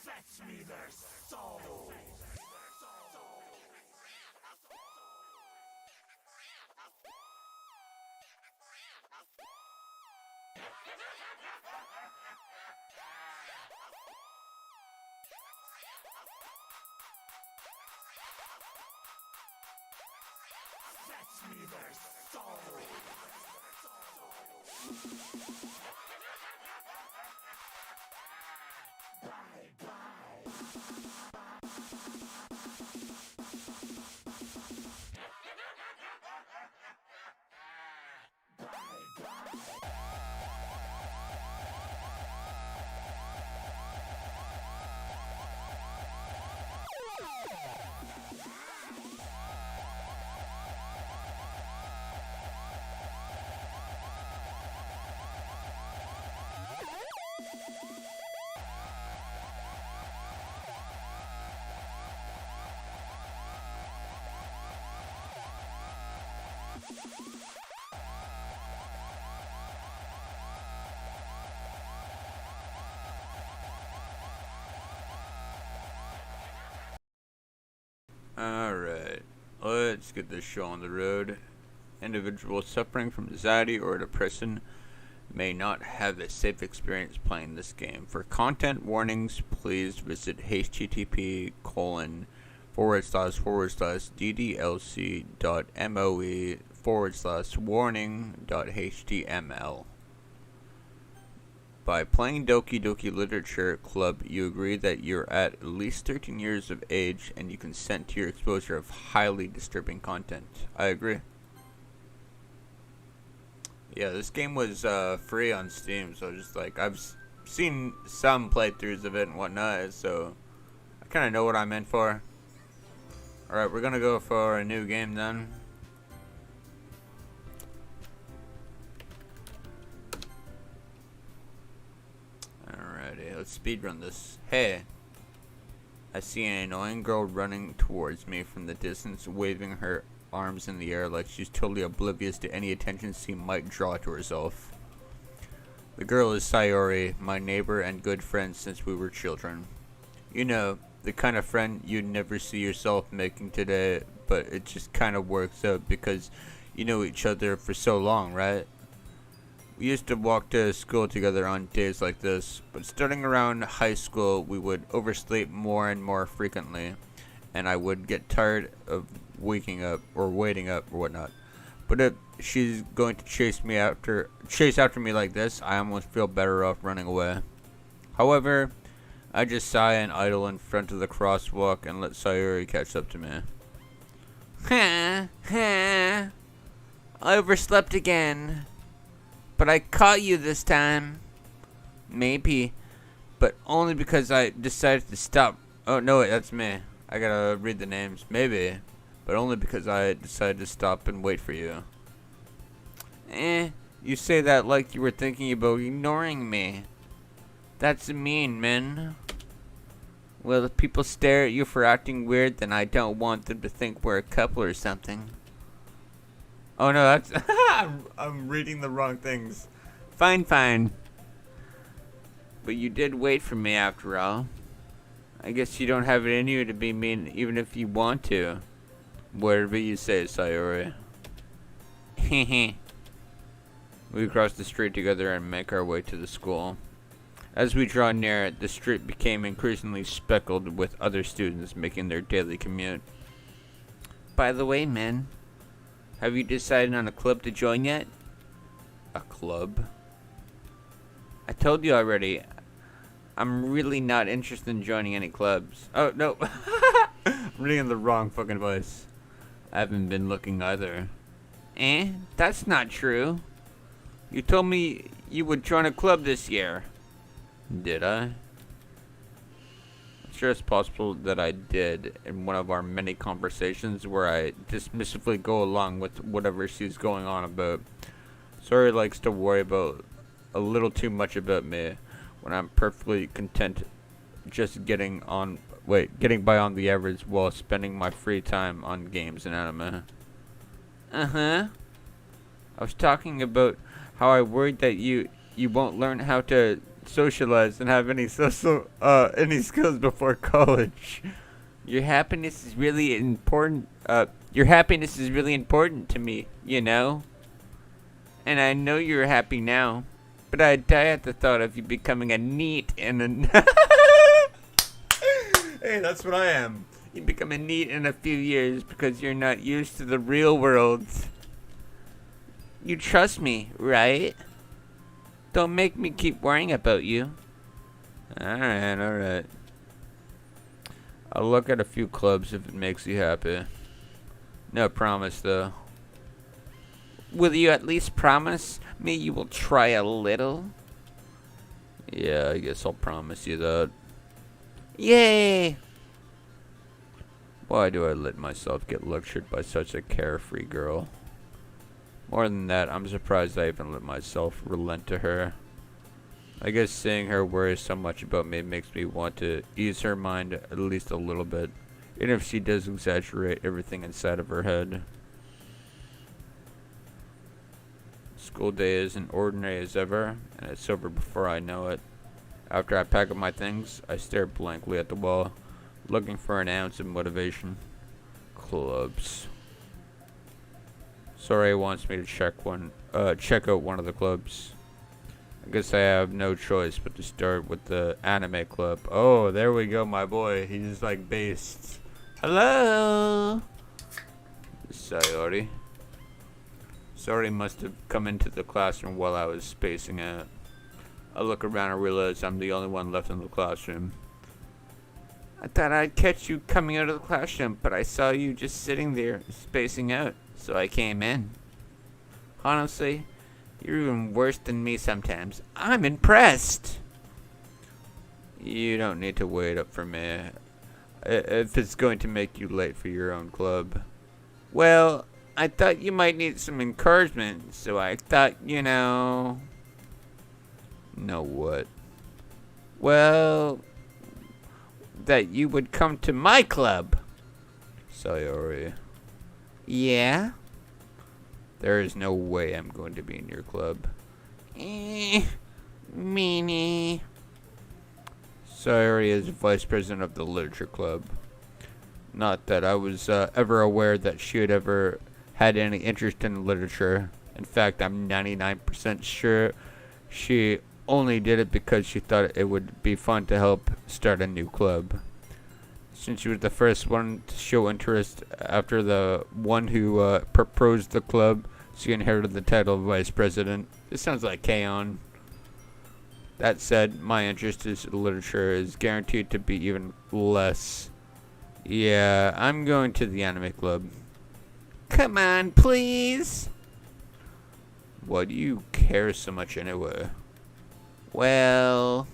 Fetch me their soul! Fetch me their soul! Alright, let's get this show on the road. Individuals suffering from anxiety or depression may not have a safe experience playing this game. For content warnings, please visit http://ddlc.moe/warning.html. By playing Doki Doki Literature Club, you agree that you're at least 13 years of age and you consent to your exposure of highly disturbing content. I agree. Yeah, this game was free on Steam, so just like I've seen some playthroughs of it and whatnot, so I kind of know what I'm in for. Alright, we're gonna go for a new game then. Alrighty, let's speedrun this. Hey, I see an annoying girl running towards me from the distance, waving her arms in the air like she's totally oblivious to any attention she might draw to herself. The girl is Sayori, my neighbor and good friend since we were children. You know, the kind of friend you'd never see yourself making today, but it just kind of works out because you know each other for so long, right? We used to walk to school together on days like this, but starting around high school we would oversleep more and more frequently, and I would get tired of waking up or waiting up or whatnot. But if she's going to chase after me like this, I almost feel better off running away. However, I just sigh and idle in front of the crosswalk and let Sayori catch up to me. I overslept again. But I caught you this time. Maybe. But only because I decided to stop. Oh, no, wait, that's me. I gotta read the names. Maybe. But only because I decided to stop and wait for you. You say that like you were thinking about ignoring me. That's mean, man. Well, if people stare at you for acting weird, then I don't want them to think we're a couple or something. Oh no, that's I'm reading the wrong things. Fine. But you did wait for me after all. I guess you don't have it in you to be mean even if you want to. Whatever you say, Sayori. We cross the street together and make our way to the school. As we draw near, the street became increasingly speckled with other students making their daily commute. By the way, man, have you decided on a club to join yet? A club? I told you already. I'm really not interested in joining any clubs. Oh, no. I'm reading the wrong fucking voice. I haven't been looking either. That's not true. You told me you would join a club this year. Did I? I'm sure it's possible that I did in one of our many conversations where I dismissively go along with whatever she's going on about. Sori likes to worry about a little too much about me when I'm perfectly content just getting by on the average while spending my free time on games and anime. I was talking about how I worried that you won't learn how to socialize and have any skills before college. Your happiness is really important. Your happiness is really important to me, you know. And I know you're happy now, but I die at the thought of you becoming a NEET and a. Hey, that's what I am. You become a NEET in a few years because you're not used to the real world. You trust me, right? Don't make me keep worrying about you. Alright. I'll look at a few clubs if it makes you happy. No promise, though. Will you at least promise me you will try a little? Yeah, I guess I'll promise you that. Yay! Why do I let myself get lectured by such a carefree girl? More than that, I'm surprised I even let myself relent to her. I guess seeing her worry so much about me makes me want to ease her mind at least a little bit, even if she does exaggerate everything inside of her head. School day is as ordinary as ever, and it's over before I know it. After I pack up my things, I stare blankly at the wall, looking for an ounce of motivation. Clubs. Sori wants me to check out one of the clubs. I guess I have no choice but to start with the anime club. Oh, there we go, my boy. He's like based. Hello, Sayori. Sori must have come into the classroom while I was spacing out. I look around and realize I'm the only one left in the classroom. I thought I'd catch you coming out of the classroom, but I saw you just sitting there, spacing out, so I came in. Honestly, you're even worse than me sometimes. I'm impressed! You don't need to wait up for me, if it's going to make you late for your own club. Well, I thought you might need some encouragement, so I thought, you know... Know what? Well... that you would come to my club. Sayori. Yeah? There is no way I'm going to be in your club. Meanie. Sayori is vice president of the literature club. Not that I was ever aware that she had ever had any interest in literature. In fact, I'm 99% sure she only did it because she thought it would be fun to help start a new club. Since she was the first one to show interest after the one who proposed the club, she inherited the title of vice president. This sounds like K-On! That said, my interest in literature is guaranteed to be even less. Yeah, I'm going to the anime club. Come on, please! Why do you care so much anyway? Well,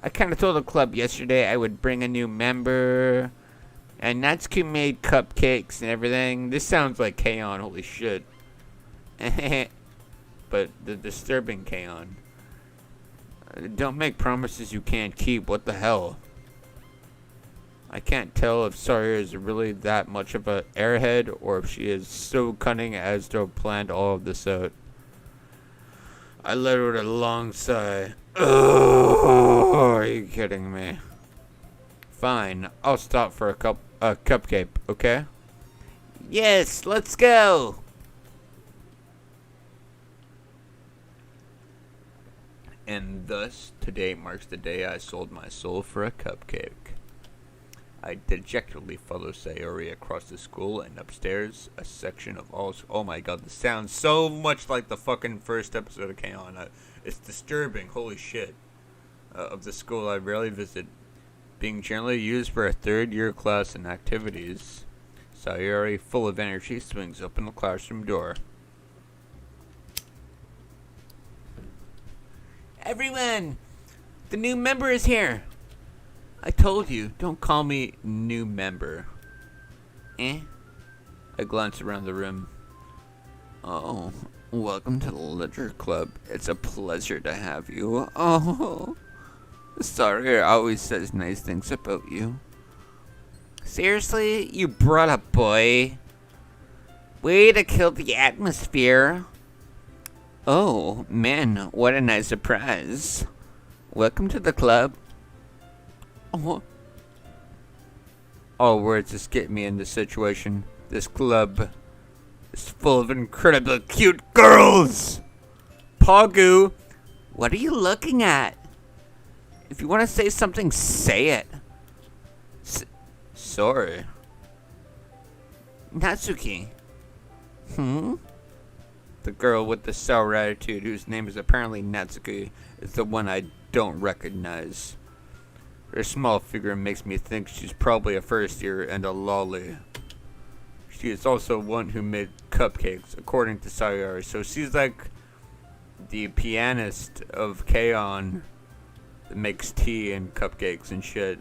I kind of told the club yesterday I would bring a new member, and Natsuki made cupcakes and everything. This sounds like K-On! Holy shit. But the disturbing K-On! Don't make promises you can't keep. What the hell? I can't tell if Sawyer is really that much of an airhead, or if she is so cunning as to have planned all of this out. I let out a long sigh. Oh, are you kidding me? Fine, I'll stop for a cupcake, okay? Yes, let's go! And thus, today marks the day I sold my soul for a cupcake. I dejectedly follow Sayori across the school and upstairs, a section of all... Oh my god, this sounds so much like the fucking first episode of K-On! It's disturbing, holy shit. Of the school I rarely visit, being generally used for a third-year class and activities. Sayori, full of energy, swings open the classroom door. Everyone! The new member is here! I told you, don't call me new member. I glance around the room. Oh, welcome to the Litter Club. It's a pleasure to have you. Oh, sorry, always says nice things about you. Seriously? You brought a boy? Way to kill the atmosphere. Oh, man, what a nice surprise. Welcome to the club. Oh. All words just get me in this situation. This club is full of incredibly cute girls. Pogu, what are you looking at? If you want to say something, say it. Sorry. Natsuki. The girl with the sour attitude, whose name is apparently Natsuki, is the one I don't recognize. Her small figure makes me think she's probably a first year and a lolly. She is also one who made cupcakes, according to Sayori, so she's like the pianist of K-On! That makes tea and cupcakes and shit.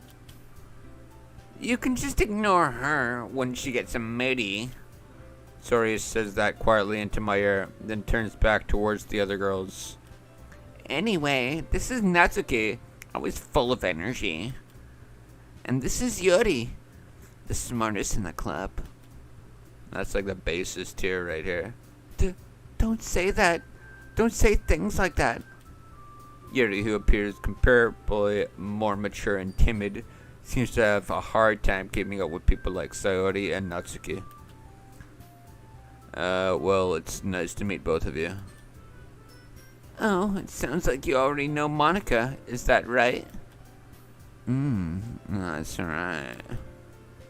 You can just ignore her when she gets moody. Sayori says that quietly into my ear, then turns back towards the other girls. Anyway, this is Natsuki. Always full of energy. And this is Yuri, the smartest in the club. That's like the bassist here, right here. Don't say that. Don't say things like that. Yuri, who appears comparably more mature and timid, seems to have a hard time keeping up with people like Sayori and Natsuki. Well, it's nice to meet both of you. Oh, it sounds like you already know Monica. Is that right? That's right.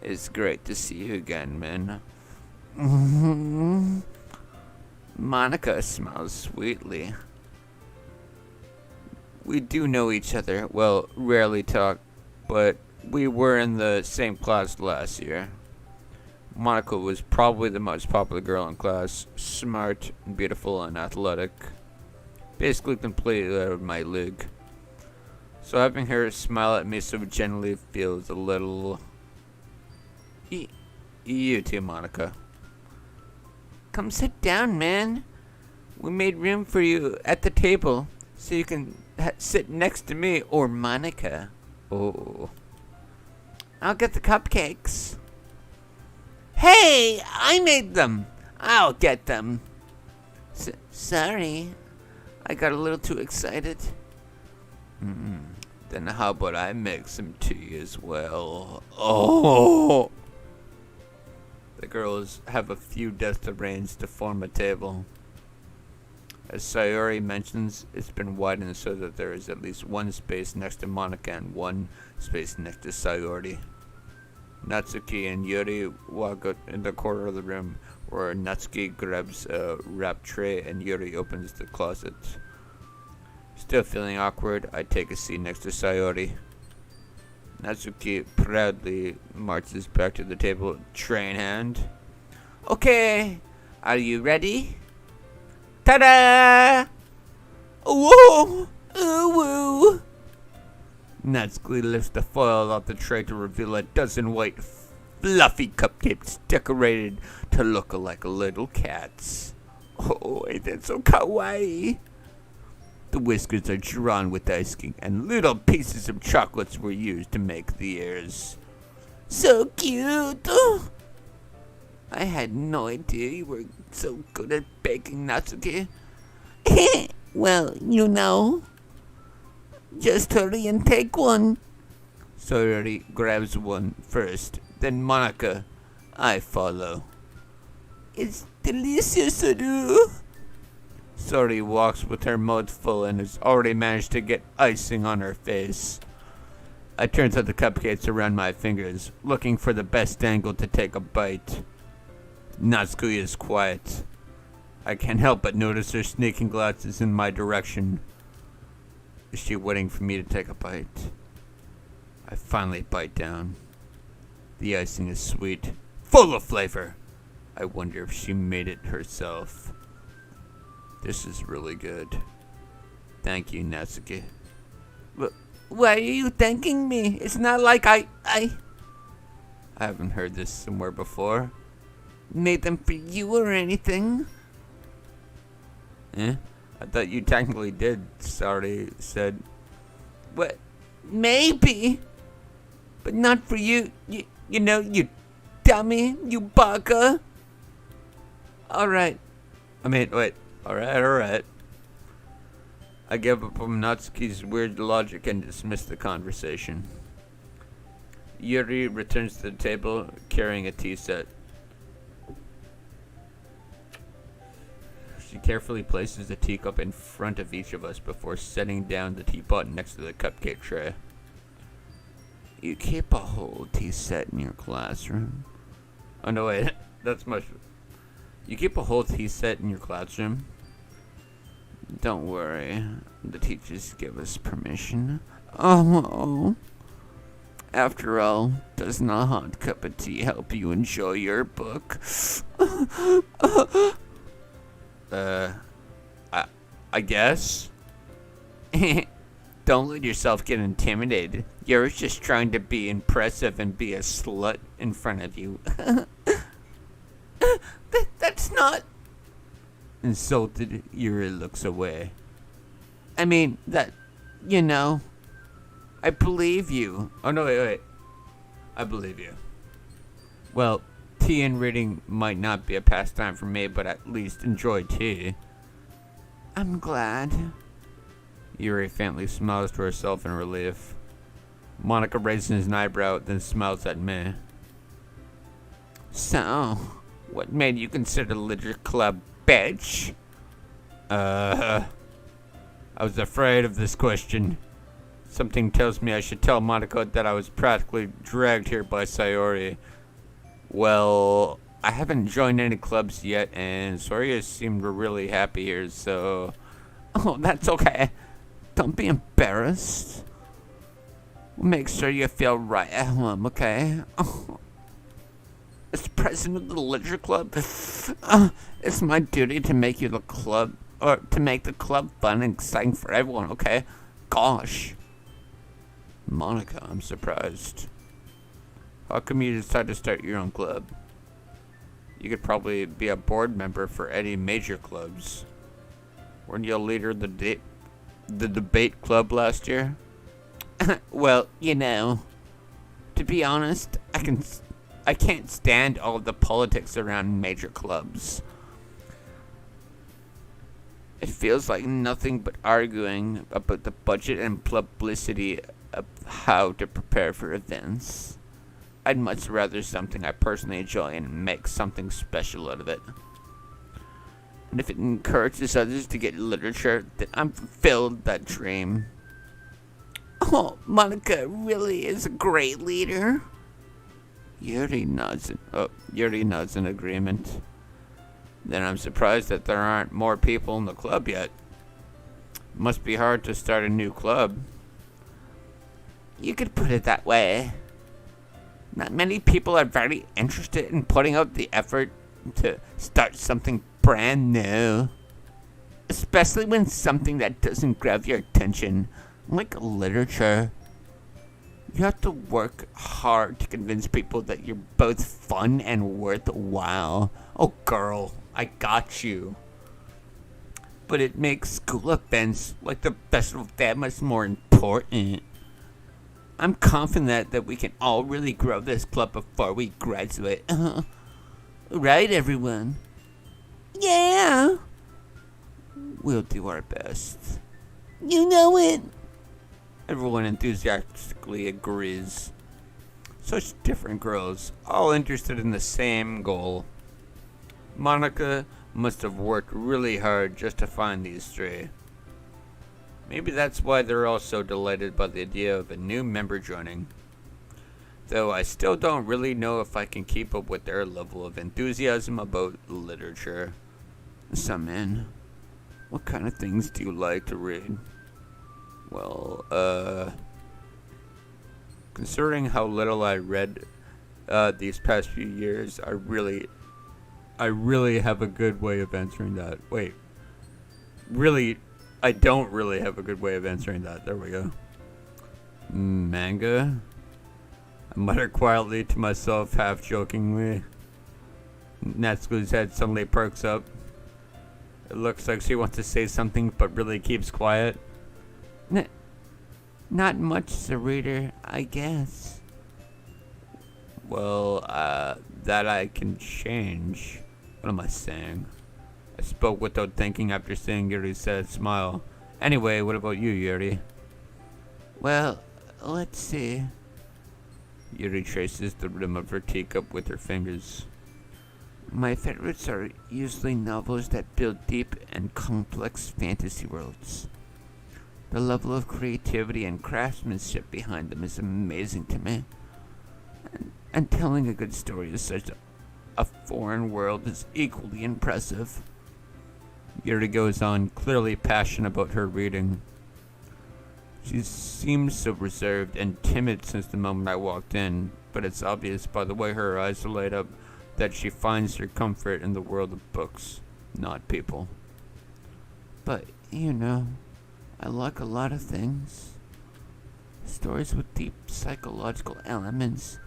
It's great to see you again, man. Monica smiles sweetly. We do know each other. Well, rarely talk, but we were in the same class last year. Monica was probably the most popular girl in class. Smart, beautiful, and athletic. Basically completely out of my league. So having her smile at me so gently feels a little... You too, Monica. Come sit down, man. We made room for you at the table so you can sit next to me or Monica. Oh. I'll get the cupcakes. Hey, I made them. I'll get them. Sorry. I got a little too excited. Then how about I make some tea as well? Oh! The girls have a few desks arranged to form a table. As Sayori mentions, it's been widened so that there is at least one space next to Monica and one space next to Sayori. Natsuki and Yuri walk out in the corner of the room, where Natsuki grabs a wrap tray and Yuri opens the closet. Still feeling awkward, I take a seat next to Sayori. Natsuki proudly marches back to the table, tray in hand. Okay, are you ready? Ta-da! Whoa! Ooh-woo! Natsuki lifts the foil off the tray to reveal a dozen white, fluffy cupcakes decorated to look like little cats. Oh, that's so kawaii! The whiskers are drawn with ice ink, and little pieces of chocolates were used to make the ears. So cute! I had no idea you were so good at baking, Natsuki. Well, you know. Just hurry and take one. Sayori grabs one first, then Monica. I follow. It's delicious, Saru. Sori walks with her mouth full and has already managed to get icing on her face. I turn to the cupcakes around my fingers, looking for the best angle to take a bite. Natsuki is quiet. I can't help but notice her sneaking glances in my direction. Is she waiting for me to take a bite? I finally bite down. The icing is sweet, full of flavor. I wonder if she made it herself. This is really good. Thank you, Natsuki. Why are you thanking me? It's not like I haven't heard this somewhere before. Made them for you or anything? Eh? I thought you technically did, Sari said. What? Maybe. But not for you. You know, you dummy. You baka. Alright. Wait. Alright. I give up on Natsuki's weird logic and dismiss the conversation. Yuri returns to the table carrying a tea set. She carefully places the teacup in front of each of us before setting down the teapot next to the cupcake tray. You keep a whole tea set in your classroom? Oh no, wait, that's much. You keep a whole tea set in your classroom? Don't worry, the teachers give us permission. Oh. After all, doesn't a hot cup of tea help you enjoy your book? I guess. Don't let yourself get intimidated. You're just trying to be impressive and be a slut in front of you. That's not... Insulted, Yuri looks away. I mean, that... You know... I believe you. Oh, no, wait. I believe you. Well, tea and reading might not be a pastime for me, but at least enjoy tea. I'm glad. Yuri faintly smiles to herself in relief. Monica raises an eyebrow, then smiles at me. So, what made you consider literature club, bitch? I was afraid of this question. Something tells me I should tell Monica that I was practically dragged here by Sayori. Well, I haven't joined any clubs yet, and Soria seemed really happy here, so... Oh, that's okay. Don't be embarrassed. We'll make sure you feel right at home, okay? Oh. As president of the literature club, it's my duty to make the club fun and exciting for everyone, okay? Gosh. Monica, I'm surprised. How come you decided to start your own club? You could probably be a board member for any major clubs. Weren't you a leader of the debate club last year? Well, you know, to be honest, I can't stand all of the politics around major clubs. It feels like nothing but arguing about the budget and publicity of how to prepare for events. I'd much rather something I personally enjoy and make something special out of it. And if it encourages others to get literature, then I'm fulfilled that dream. Oh, Monica really is a great leader. Yuri nods in agreement. Then I'm surprised that there aren't more people in the club yet. Must be hard to start a new club. You could put it that way. Not many people are very interested in putting out the effort to start something brand new. Especially when something that doesn't grab your attention, like literature. You have to work hard to convince people that you're both fun and worthwhile. Oh girl, I got you. But it makes school events like the festival that much more important. I'm confident that we can all really grow this club before we graduate. Right, everyone? Yeah. We'll do our best. You know it. Everyone enthusiastically agrees. Such different girls, all interested in the same goal. Monica must have worked really hard just to find these three. Maybe that's why they're all so delighted by the idea of a new member joining. Though I still don't really know if I can keep up with their level of enthusiasm about literature. So man, what kind of things do you like to read? Well, considering how little I read these past few years, I really have a good way of answering that. Wait, really, I don't really have a good way of answering that. There we go. Manga? I mutter quietly to myself, half jokingly. Natsuki's head suddenly perks up. It looks like she wants to say something, but really keeps quiet. Not much, Sir Reader, I guess. Well, that I can change. What am I saying? I spoke without thinking after seeing Yuri's sad smile. Anyway, what about you, Yuri? Well, let's see. Yuri traces the rim of her teacup with her fingers. My favorites are usually novels that build deep and complex fantasy worlds. The level of creativity and craftsmanship behind them is amazing to me. And telling a good story in such a foreign world is equally impressive. Yuri goes on, clearly passionate about her reading. She seems so reserved and timid since the moment I walked in, but it's obvious by the way her eyes are light up that she finds her comfort in the world of books, not people. But, you know, I like a lot of things. Stories with deep psychological elements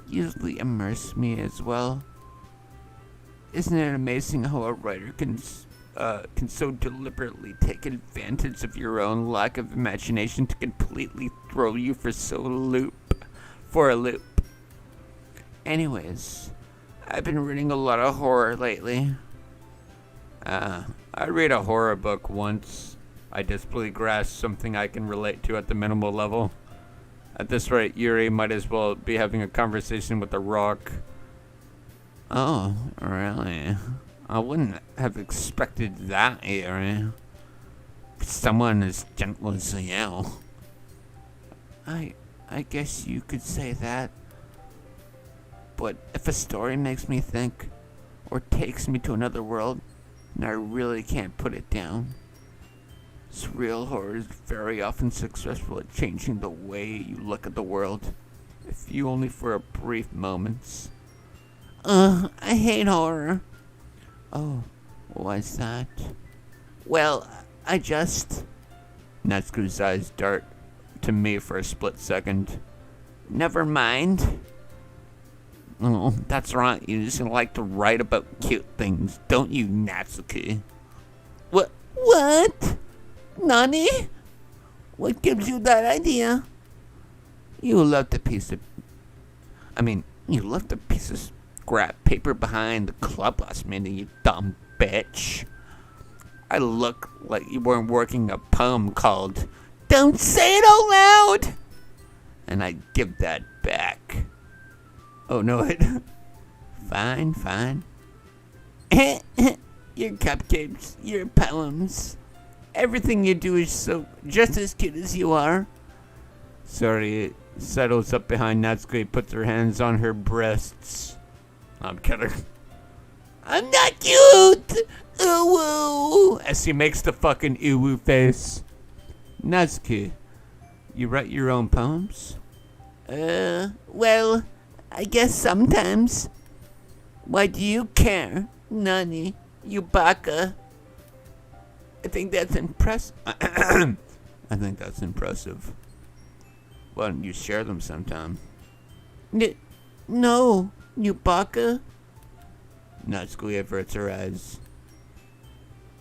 usually immerse me as well. Isn't it amazing how a writer can so deliberately take advantage of your own lack of imagination to completely throw you for a loop? Anyways, I've been reading a lot of horror lately. I read a horror book once. I desperately grasped something I can relate to at the minimal level. At this rate, Yuri might as well be having a conversation with a rock. Oh, really? I wouldn't have expected that, Yuri. Someone as gentle as you. I guess you could say that. But if a story makes me think, or takes me to another world, then I really can't put it down. Surreal horror is very often successful at changing the way you look at the world, if you only for a brief moments. I hate horror. Oh, why's that? Well, I just... Natsuki's eyes dart to me for a split second. Never mind. Oh, that's right, you just like to write about cute things, don't you, Natsuki? What? Nani? What gives you that idea? You left a piece of scrap paper behind the club last minute, you dumb bitch. I look like you weren't working a poem called Don't Say It Out Loud! And I give that back. Oh, no, it... Fine. Your cupcakes, your poems. Everything you do is so just as cute as you are. Sorry, settles up behind Natsuki, puts her hands on her breasts. I'm kidding. I'm not cute! Ooh-woo! As she makes the fucking ooh-woo face. Natsuki, you write your own poems? Well, I guess sometimes. Why do you care, Nani, you baka? I think that's impressive. I think that's impressive. Why don't you share them sometime? No, you baka. Natsuki averts her eyes.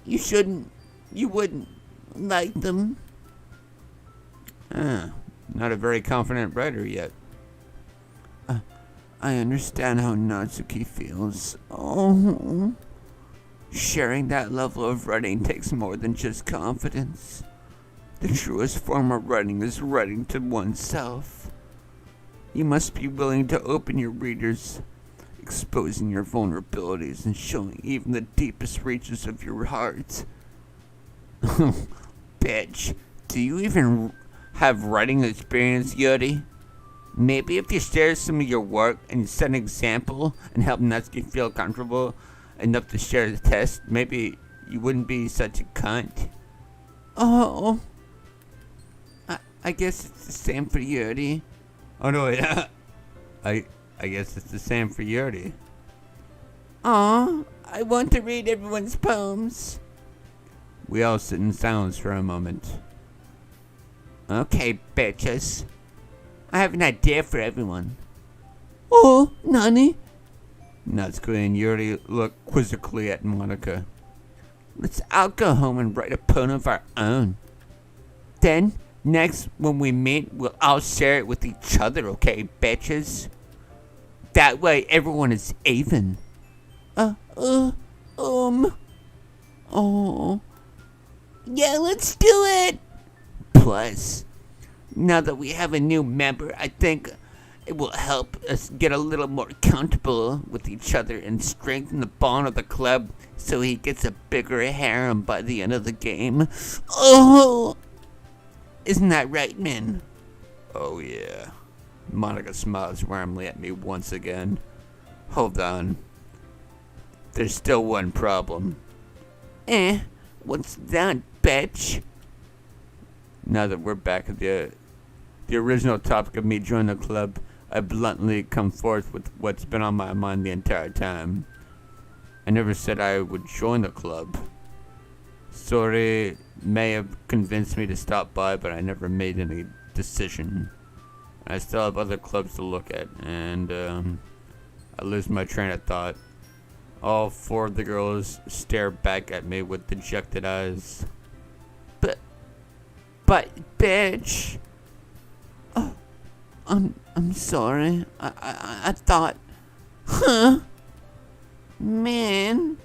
You shouldn't. You wouldn't like them. Not a very confident writer yet. I understand how Natsuki feels. Oh. Sharing that level of writing takes more than just confidence. The truest form of writing is writing to oneself. You must be willing to open your readers exposing your vulnerabilities and showing even the deepest reaches of your heart. Bitch, do you even have writing experience, Yuri? Maybe if you share some of your work and set an example and help Natsuki feel comfortable enough to share the test, maybe you wouldn't be such a cunt. Oh, I guess it's the same for Yuri. Oh no, yeah. I guess it's the same for Yuri. Aw, I want to read everyone's poems. We all sit in silence for a moment. Okay, bitches. I have an idea for everyone. Oh, Nani? Natsuki and Yuri look quizzically at Monica. Let's all go home and write a poem of our own. Then, next, when we meet, we'll all share it with each other, okay, bitches? That way, everyone is even. Oh. Yeah, let's do it! Plus, now that we have a new member, I think it will help us get a little more comfortable with each other and strengthen the bond of the club so he gets a bigger harem by the end of the game. Oh! Isn't that right, Min? Oh, yeah. Monica smiles warmly at me once again. Hold on. There's still one problem. What's that, bitch? Now that we're back at the original topic of me joining the club, I bluntly come forth with what's been on my mind the entire time. I never said I would join the club. Sorry may have convinced me to stop by, but I never made any decision. I still have other clubs to look at, and I lose my train of thought. All four of the girls stare back at me with dejected eyes. But bitch. Oh, I'm sorry. I thought. Huh? Man.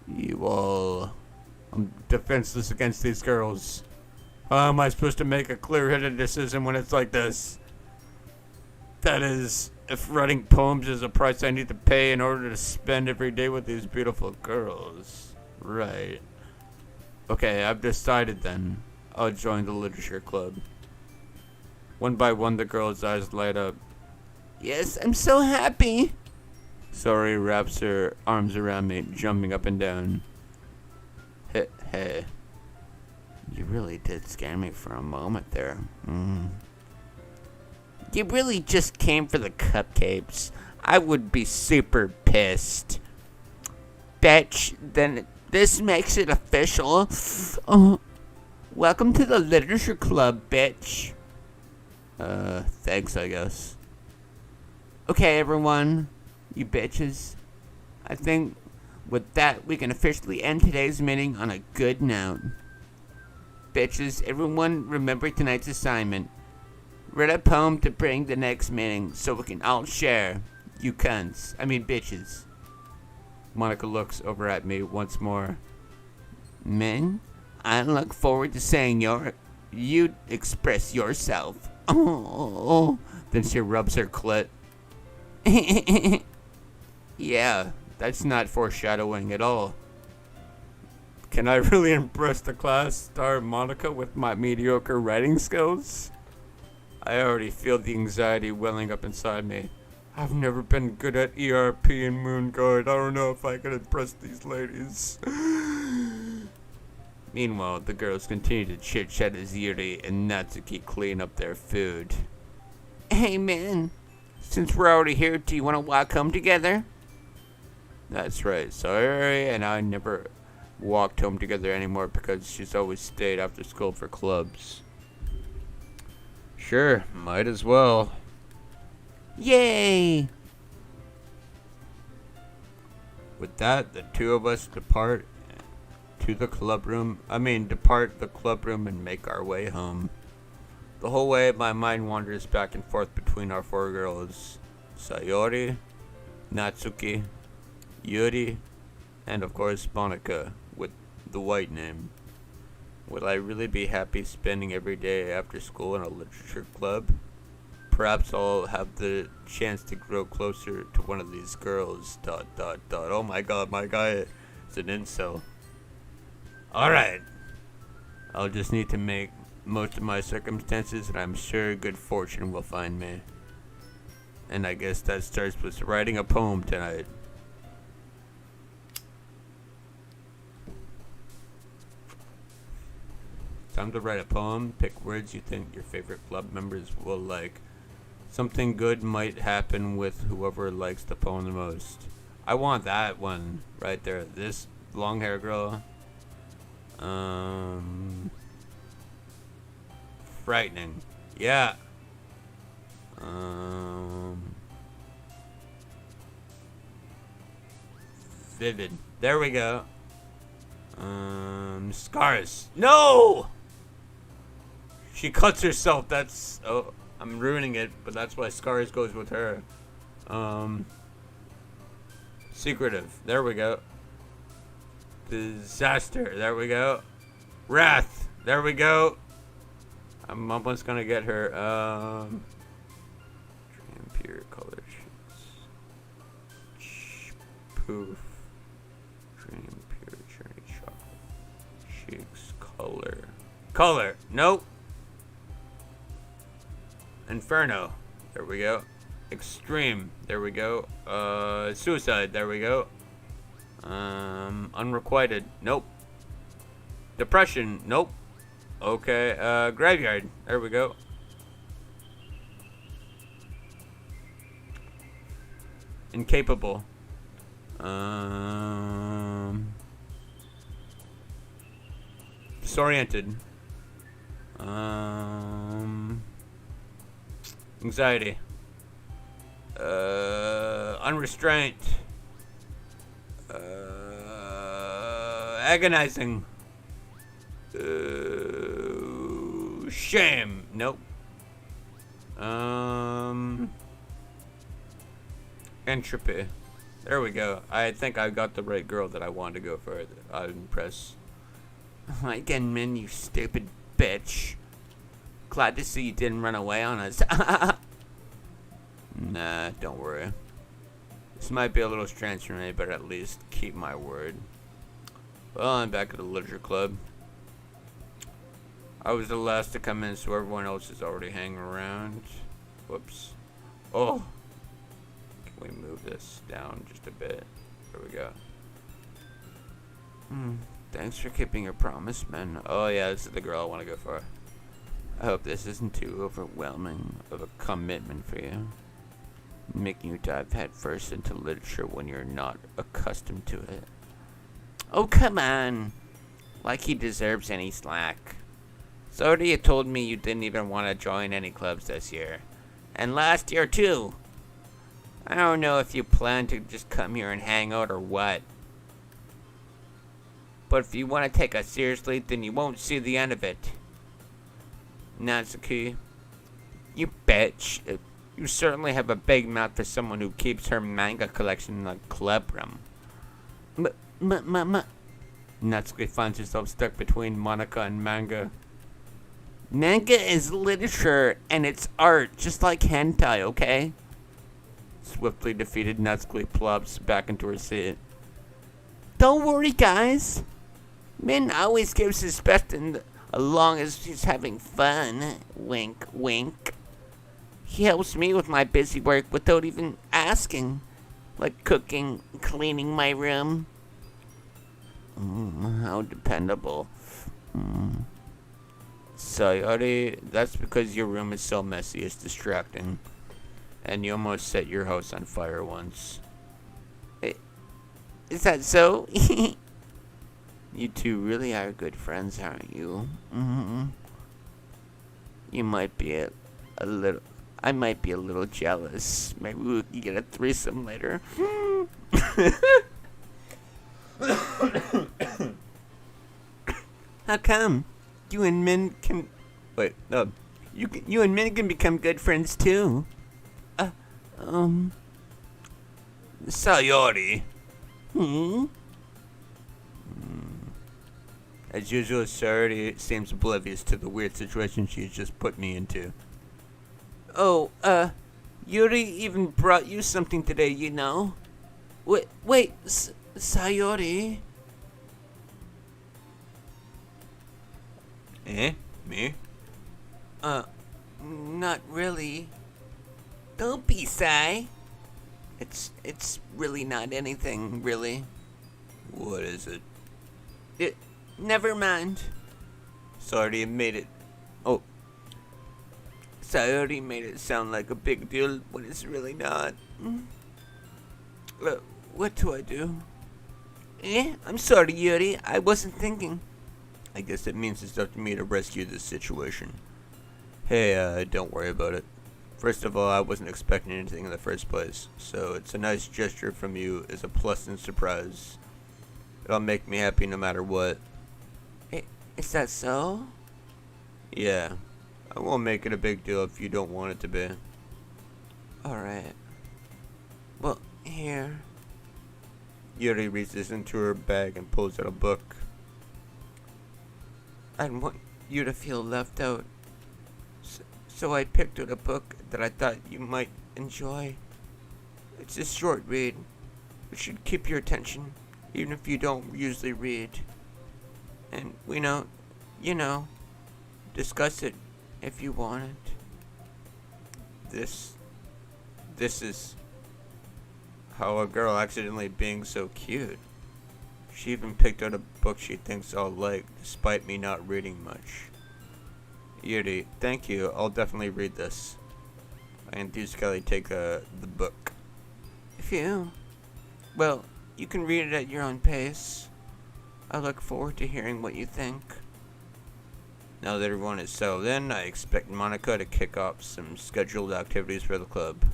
You all. I'm defenseless against these girls. How am I supposed to make a clear-headed decision when it's like this? That is, if writing poems is a price I need to pay in order to spend every day with these beautiful girls. Right. Okay, I've decided then. I'll join the literature club. One by one, the girl's eyes light up. Yes, I'm so happy. Sorry wraps her arms around me, jumping up and down. Hey. You really did scare me for a moment there. You really just came for the cupcakes. I would be super pissed. Bitch, then this makes it official. Welcome to the literature club, bitch. Thanks, I guess. Okay, everyone. You bitches. I think with that, we can officially end today's meeting on a good note. Bitches, everyone remember tonight's assignment. Write a poem to bring the next meeting so we can all share. You cunts. I mean bitches. Monica looks over at me once more. Men, I look forward to seeing you express yourself. Oh. Then she rubs her clit. Yeah, that's not foreshadowing at all. Can I really impress the class star Monica with my mediocre writing skills? I already feel the anxiety welling up inside me. I've never been good at ERP and Moon Guard. I don't know if I can impress these ladies. Meanwhile, the girls continue to chit-chat as Yuri and Natsuki clean up their food. Hey man, since we're already here, do you want to walk home together? That's right, Sayori and I never walked home together anymore because she's always stayed after school for clubs. Sure, might as well. Yay! With that, the two of us depart the club room and make our way home. The whole way, my mind wanders back and forth between our four girls, Sayori, Natsuki, Yuri, and of course Monica, with the white name. Will I really be happy spending every day after school in a literature club? perhaps I'll have the chance to grow closer to one of these girls. ... Oh my god, my guy is an incel. Alright. I'll just need to make most of my circumstances, and I'm sure good fortune will find me. And I guess that starts with writing a poem tonight. Time to write a poem. Pick words you think your favorite club members will like. Something good might happen with whoever likes the poem the most. I want that one right there. This long hair girl. Frightening. Yeah. Vivid. There we go. Scars. No! She cuts herself. That's... Oh, I'm ruining it, but that's why Scars goes with her. Secretive. There we go. Disaster. There we go. Wrath. There we go. I'm almost gonna get her. Pure color sheets. Poof. Dream pure journey chocolate. Cheeks. Color. Color. Nope. Inferno. There we go. Extreme. There we go. Suicide. There we go. Unrequited. Nope. Depression. Nope. Okay. Graveyard. There we go. Incapable. Disoriented. Anxiety. Unrestrained. Agonizing. Shame. Nope. Entropy. There we go. I think I got the right girl that I wanted to go for. I'm impressed. Again, Min, you stupid bitch. Glad to see you didn't run away on us. Nah, don't worry. This might be a little strange for me, but at least keep my word. Well, I'm back at the literature club. I was the last to come in, so everyone else is already hanging around. Whoops. Oh. Can we move this down just a bit? There we go. Thanks for keeping your promise, man. Oh yeah, this is the girl I want to go for. I hope this isn't too overwhelming of a commitment for you. Making you dive headfirst into literature when you're not accustomed to it. Oh, come on. Like he deserves any slack. Sorry you told me you didn't even want to join any clubs this year. And last year, too. I don't know if you plan to just come here and hang out or what. But if you want to take us seriously, then you won't see the end of it. Natsuki, you bitch. You certainly have a big mouth for someone who keeps her manga collection in a club room. Natsuki finds herself stuck between Monica and manga. Manga is literature, and it's art, just like hentai, okay? Swiftly defeated, Natsuki plops back into her seat. Don't worry, guys. Min always gives his best as long as he's having fun. Wink, wink. He helps me with my busy work without even asking. Like cooking, cleaning my room. How dependable. Sayori, that's because your room is so messy, it's distracting. And you almost set your house on fire once. Is that so? You two really are good friends, aren't you? You might be a little... I might be a little jealous. Maybe we can get a threesome later. How come? You and Min can... Wait, no. You and Min can become good friends, too. Sayori. As usual, Sayori seems oblivious to the weird situation she's just put me into. Oh, Yuri even brought you something today, you know? Wait, Sayori? Eh? Me? Not really. Don't be, Sai. It's really not anything, really. What is it? Never mind. Sorry, made it. Sayori made it sound like a big deal when it's really not. What do I do? I'm sorry, Yuri. I wasn't thinking. I guess it means it's up to me to rescue this situation. Hey, don't worry about it. First of all, I wasn't expecting anything in the first place, so it's a nice gesture from you as a pleasant surprise. It'll make me happy no matter what. Is that so? Yeah, I won't make it a big deal if you don't want it to be. Alright. Well, here. Yuri reaches into her bag and pulls out a book. I didn't want you to feel left out. So I picked out a book that I thought you might enjoy. It's a short read. It should keep your attention, even if you don't usually read. And discuss it if you want it. This is how a girl accidentally being so cute. She even picked out a book she thinks I'll like, despite me not reading much. Yuri, thank you. I'll definitely read this. I enthusiastically take the book. Well, you can read it at your own pace. I look forward to hearing what you think. Now that everyone is settled in, I expect Monica to kick off some scheduled activities for the club.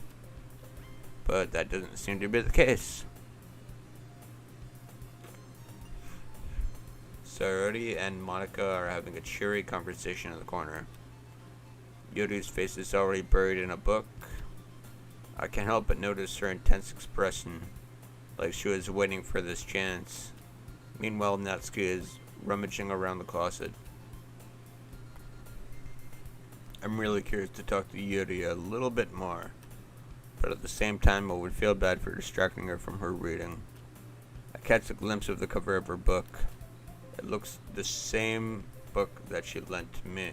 But that doesn't seem to be the case. Sayori and Monica are having a cheery conversation in the corner. Yuri's face is already buried in a book. I can't help but notice her intense expression, like she was waiting for this chance. Meanwhile, Natsuki is rummaging around the closet. I'm really curious to talk to Yuri a little bit more, but at the same time I would feel bad for distracting her from her reading. I catch a glimpse of the cover of her book. It looks the same book that she lent to me.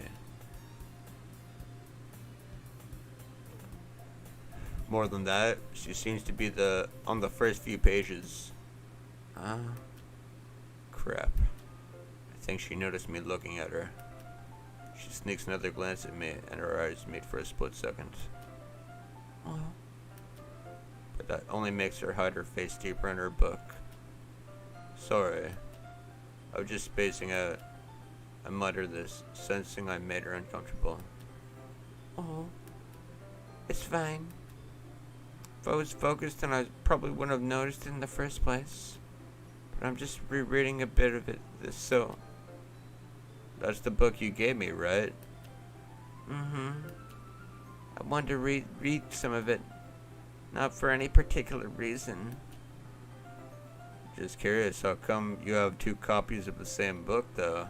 More than that, she seems to be on the first few pages. Crap. I think she noticed me looking at her. She sneaks another glance at me, and her eyes meet for a split second. But that only makes her hide her face deeper in her book. Sorry. I was just spacing out. I mutter this, sensing I made her uncomfortable. It's fine. If I was focused, then I probably wouldn't have noticed it in the first place. But I'm just rereading a bit of it, so... That's the book you gave me, right? I wanted to read some of it. Not for any particular reason. Just curious, how come you have two copies of the same book, though?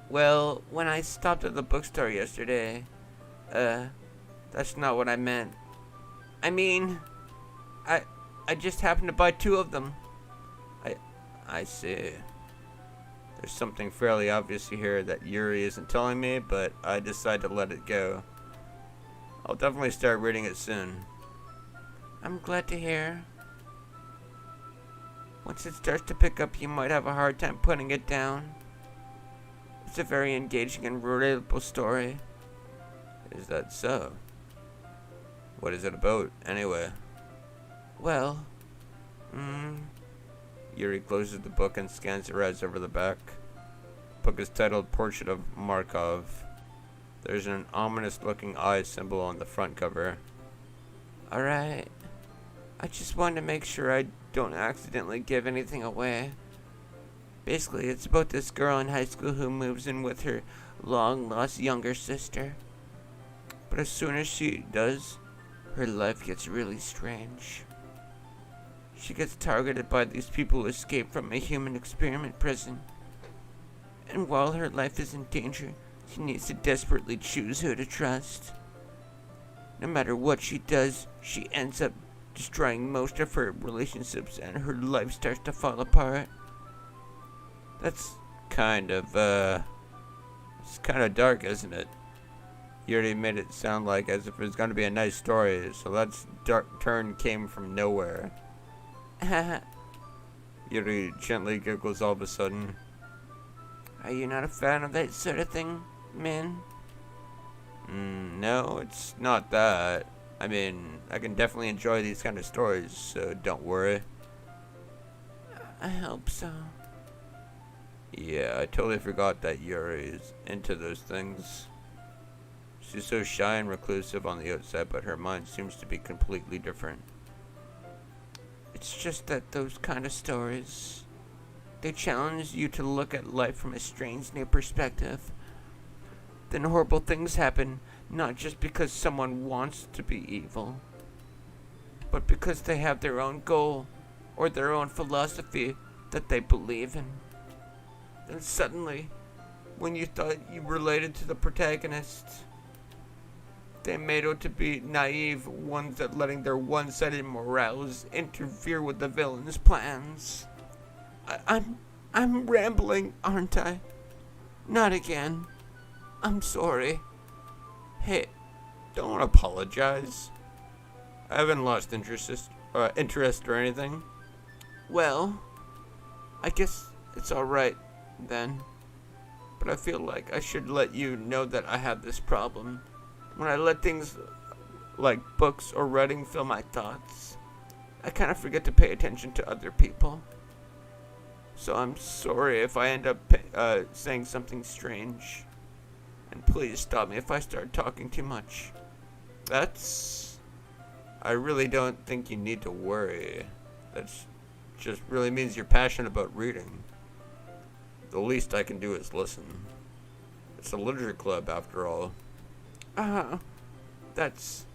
Well, when I stopped at the bookstore yesterday, that's not what I meant. I mean, I just happened to buy two of them. I see. There's something fairly obvious here that Yuri isn't telling me, but I decide to let it go. I'll definitely start reading it soon. I'm glad to hear. Once it starts to pick up, you might have a hard time putting it down. It's a very engaging and relatable story. Is that so? What is it about, anyway? Well, Yuri closes the book and scans her eyes over the back. The book is titled Portrait of Markov. There's an ominous-looking eye symbol on the front cover. Alright. I just wanted to make sure I don't accidentally give anything away. Basically, it's about this girl in high school who moves in with her long-lost younger sister. But as soon as she does, her life gets really strange. She gets targeted by these people who escaped from a human experiment prison. And while her life is in danger, She needs to desperately choose who to trust. No matter what she does, she ends up destroying most of her relationships and her life starts to fall apart. That's kind of, it's kind of dark, isn't it? You already made it sound like as if it was going to be a nice story, so that dark turn came from nowhere. Yuri gently giggles all of a sudden. Are you not a fan of that sort of thing, man? No, it's not that. I mean, I can definitely enjoy these kind of stories, so don't worry. I hope so. Yeah, I totally forgot that Yuri is into those things. She's so shy and reclusive on the outside, but her mind seems to be completely different. It's just that those kind of stories, they challenge you to look at life from a strange new perspective. Then horrible things happen, not just because someone wants to be evil, but because they have their own goal or their own philosophy that they believe in. Then suddenly, when you thought you related to the protagonist, they made out to be naive ones that letting their one-sided morals interfere with the villain's plans. I'm rambling, aren't I? Not again. I'm sorry. Hey, don't apologize. I haven't lost interest or anything. Well, I guess it's alright then. But I feel like I should let you know that I have this problem. When I let things like books or writing fill my thoughts, I kind of forget to pay attention to other people. So I'm sorry if I end up saying something strange. And please stop me if I start talking too much. I really don't think you need to worry. That's just really means you're passionate about reading. The least I can do is listen. It's a literature club after all. That's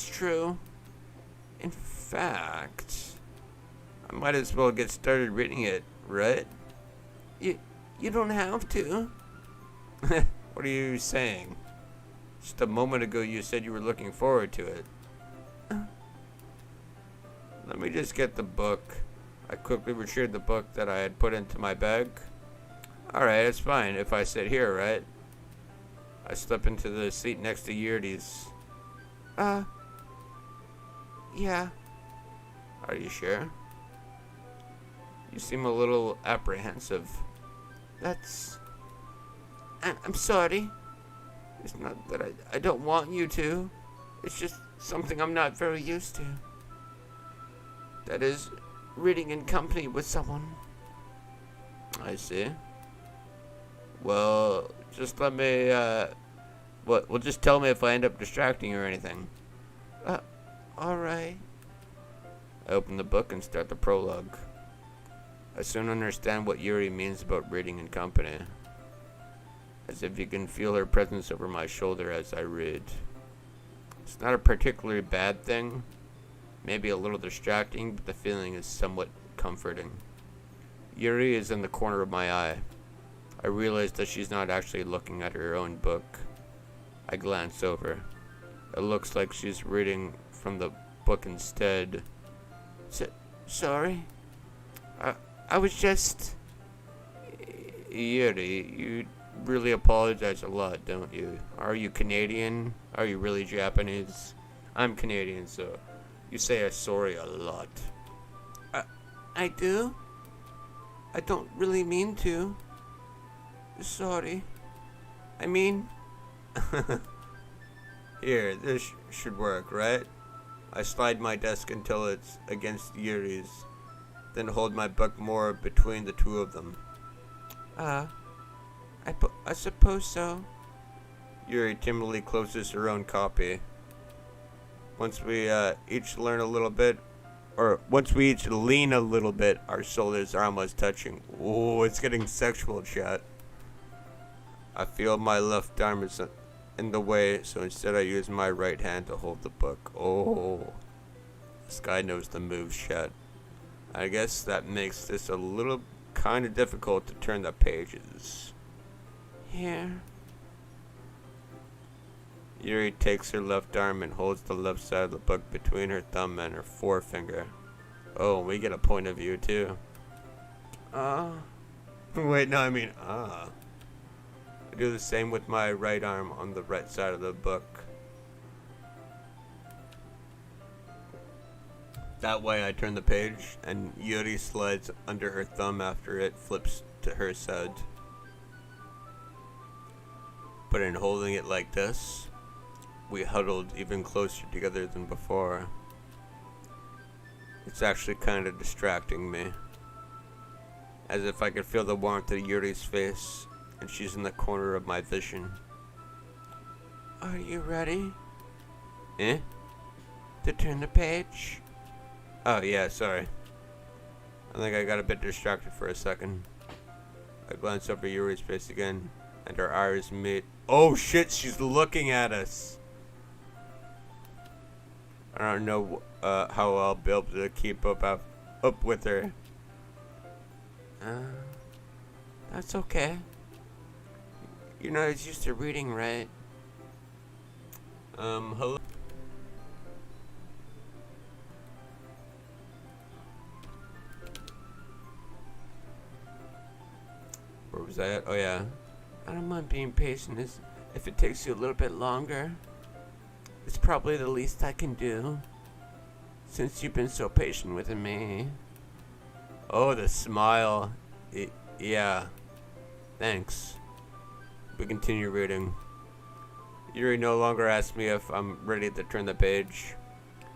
true. In fact, I might as well get started reading it, right? You don't have to. What are you saying? Just a moment ago you said you were looking forward to it. Let me just get the book. I quickly retrieved the book that I had put into my bag. Alright, it's fine if I sit here, right? I slip into the seat next to Yuri's. Yeah. Are you sure? You seem a little apprehensive. I'm sorry. It's not that I don't want you to. It's just something I'm not very used to. That is, reading in company with someone. I see. Well, just let me, well, just tell me if I end up distracting you or anything. Alright. I open the book and start the prologue. I soon understand what Yuri means about reading in company. As if you can feel her presence over my shoulder as I read. It's not a particularly bad thing. Maybe a little distracting, but the feeling is somewhat comforting. Yuri is in the corner of my eye. I realize that she's not actually looking at her own book. I glance over. It looks like she's reading from the book instead. Sorry? I was just... Yuri, you really apologize a lot, don't you? Are you Canadian? Are you really Japanese? I'm Canadian, so you say sorry a lot. I do? I don't really mean to. Sorry. I mean... Here, this should work, right? I slide my desk until it's against Yuri's, then hold my book more between the two of them. I suppose so. Yuri timidly closes her own copy. Once we each learn a little bit, or once we each lean a little bit, our shoulders are almost touching. Oh, it's getting sexual, chat. I feel my left arm is in the way, so instead I use my right hand to hold the book. Oh, this guy knows the moves, chat. I guess that makes this a little kind of difficult to turn the pages. Here. Yuri takes her left arm and holds the left side of the book between her thumb and her forefinger. Oh, we get a point of view too. Wait, no, I mean, I do the same with my right arm on the right side of the book. That way I turn the page, and Yuri slides under her thumb after it flips to her side. But in holding it like this, we huddled even closer together than before. It's actually kind of distracting me. As if I could feel the warmth of Yuri's face, and she's in the corner of my vision. Are you ready Eh? to turn the page? Oh yeah, sorry. I think I got a bit distracted for a second. I glance over Yuri's face again, and our eyes meet. Oh shit, she's looking at us! I don't know how I'll be able to keep up with her. That's okay. You're not as used to reading, right? Hello? Where was I at? Oh yeah. I don't mind being patient if it takes you a little bit longer. It's probably the least I can do, since you've been so patient with me. Oh, the smile. Yeah. Thanks. We continue reading. Yuri no longer asks me if I'm ready to turn the page.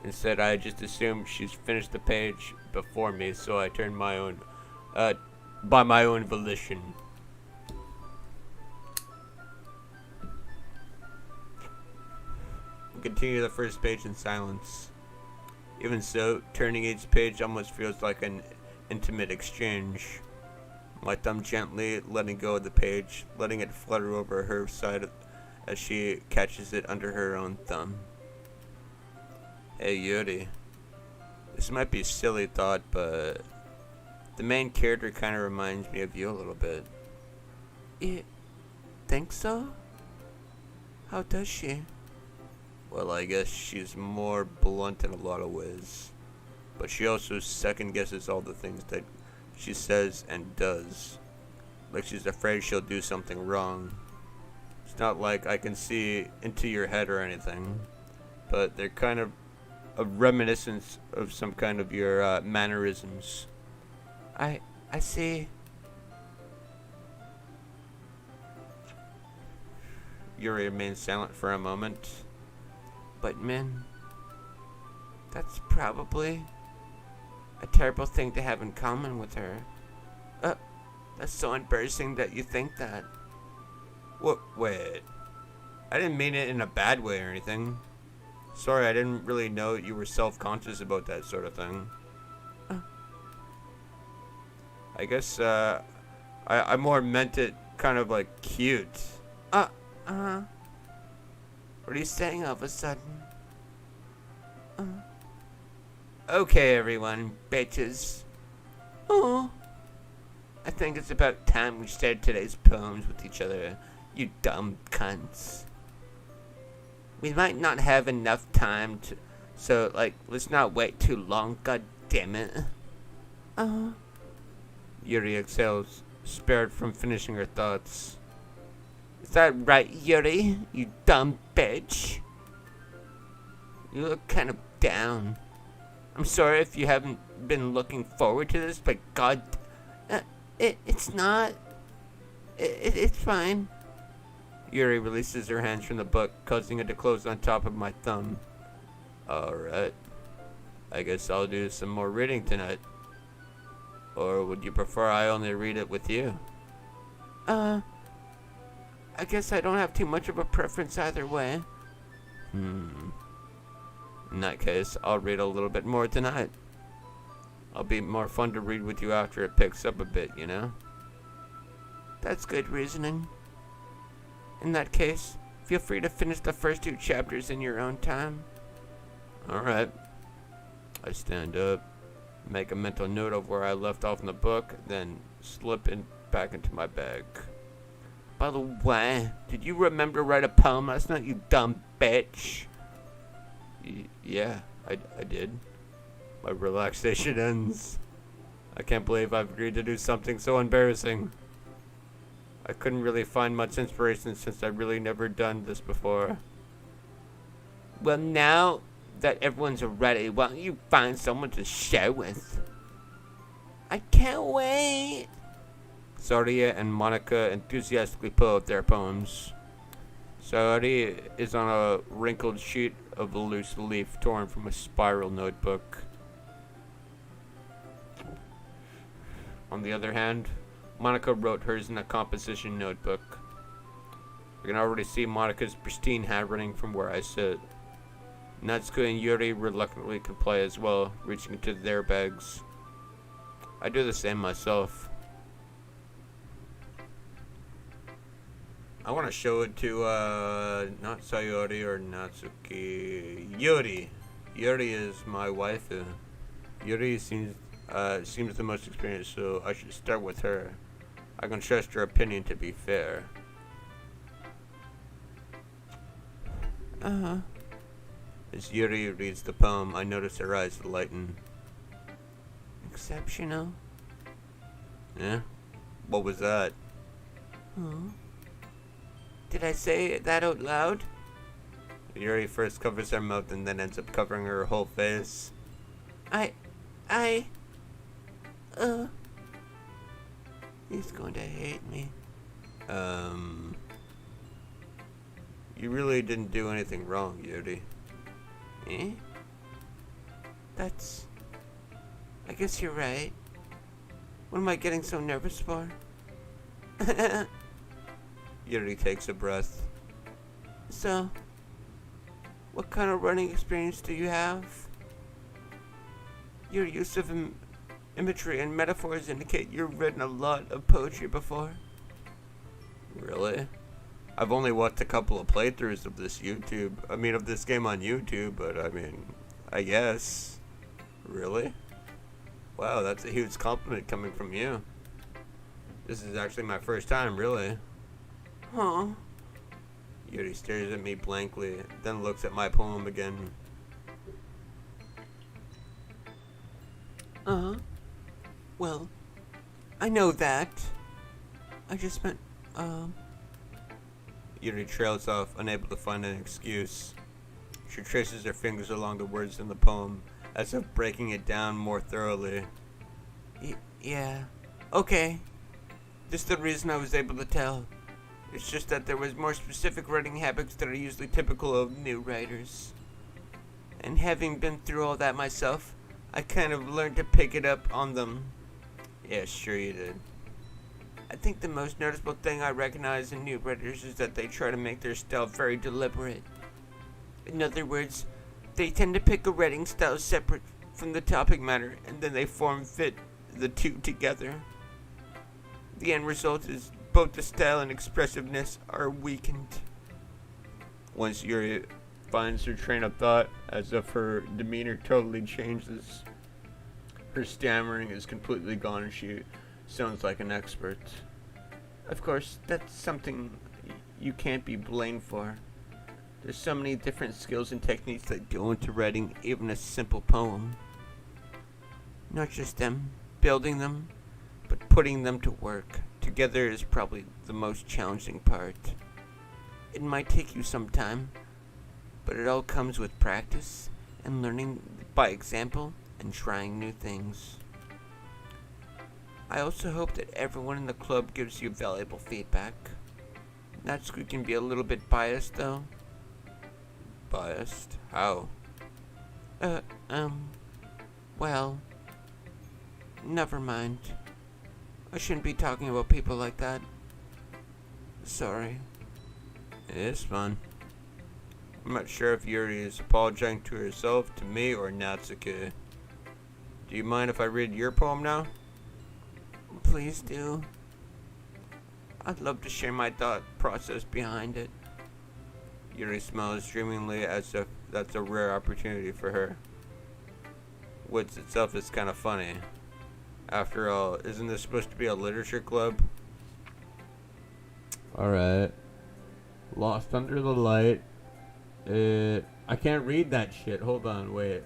Instead, I just assume she's finished the page before me, so I turn my own, by my own volition. We continue the first page in silence. Even so, turning each page almost feels like an intimate exchange. My thumb gently letting go of the page, letting it flutter over her side as she catches it under her own thumb. Hey Yuri, this might be a silly thought, but the main character kind of reminds me of you a little bit. You think so? How does she? Well, I guess she's more blunt in a lot of ways, but she also second guesses all the things that she says and does. Like she's afraid she'll do something wrong. It's not like I can see into your head or anything, but they're kind of a reminiscence of some kind of your mannerisms. I see. Yuri remains silent for a moment. But Min, that's probably a terrible thing to have in common with her. That's so embarrassing that you think that. What? Wait. I didn't mean it in a bad way or anything. Sorry, I didn't really know you were self-conscious about that sort of thing. I guess, I more meant it kind of like cute. What are you saying all of a sudden? Okay, everyone, bitches. Oh, I think it's about time we shared today's poems with each other, you dumb cunts. We might not have enough time to, so, let's not wait too long, god damn it. Yuri exhales, spared from finishing her thoughts. Is that right, Yuri, you dumb bitch? You look kind of down. I'm sorry if you haven't been looking forward to this, but god... it's not... It's fine. Yuri releases her hands from the book, causing it to close on top of my thumb. Alright. I guess I'll do some more reading tonight. Or would you prefer I only read it with you? I guess I don't have too much of a preference either way. In that case, I'll read a little bit more tonight. I'll be more fun to read with you after it picks up a bit, you know? That's good reasoning. In that case, feel free to finish the first 2 chapters in your own time. Alright. I stand up, make a mental note of where I left off in the book, then slip back into my bag. By the way, did you remember to write a poem last night, you dumb bitch? Yeah, I did. My relaxation ends. I can't believe I've agreed to do something so embarrassing. I couldn't really find much inspiration since I've really never done this before. Well, now that everyone's ready, why don't you find someone to share with? I can't wait. Saria and Monica enthusiastically pull out their poems. Saria is on a wrinkled sheet of a loose leaf torn from a spiral notebook. On the other hand, Monica wrote hers in a composition notebook. I can already see Monica's pristine handwriting from where I sit. Natsuki and Yuri reluctantly comply as well, reaching into their bags. I do the same myself. I want to show it to, not Sayori or Natsuki. Yuri. Yuri is my waifu. Yuri seems the most experienced, so I should start with her. I can trust her opinion to be fair. As Yuri reads the poem, I notice her eyes lighten. Exceptional. Yeah? What was that? Huh? Did I say that out loud? Yuri first covers her mouth and then ends up covering her whole face. He's going to hate me. You really didn't do anything wrong, Yuri. Eh? I guess you're right. What am I getting so nervous for? Yuri takes a breath. So, what kind of running experience do you have? Your use of imagery and metaphors indicate you've written a lot of poetry before. Really? I've only watched a couple of playthroughs of this of this game on YouTube, but I guess. Really? Wow, that's a huge compliment coming from you. This is actually my first time, really. Huh? Yuri stares at me blankly, then looks at my poem again. Well, I know that. I just meant, Yuri trails off, unable to find an excuse. She traces her fingers along the words in the poem, as if breaking it down more thoroughly. Yeah. Okay. Just the reason I was able to tell. It's just that there was more specific writing habits that are usually typical of new writers. And having been through all that myself, I kind of learned to pick it up on them. Yeah, sure you did. I think the most noticeable thing I recognize in new writers is that they try to make their style very deliberate. In other words, they tend to pick a writing style separate from the topic matter, and then they fit the two together. The end result is both the style and expressiveness are weakened. Once Yuri finds her train of thought, as if her demeanor totally changes. Her stammering is completely gone and she sounds like an expert. Of course, that's something you can't be blamed for. There's so many different skills and techniques that go into writing even a simple poem. Not just them, building them, but putting them to work together is probably the most challenging part. It might take you some time, but it all comes with practice and learning by example and trying new things. I also hope that everyone in the club gives you valuable feedback. Natsuki can be a little bit biased though. Biased? How? Well, never mind. I shouldn't be talking about people like that. Sorry. It's fun. I'm not sure if Yuri is apologizing to herself, to me, or Natsuki. Do you mind if I read your poem now? Please do. I'd love to share my thought process behind it. Yuri smiles dreamingly as if that's a rare opportunity for her. Which itself is kind of funny. After all, isn't this supposed to be a literature club? Alright. Lost under the light. I can't read that shit. Hold on, wait.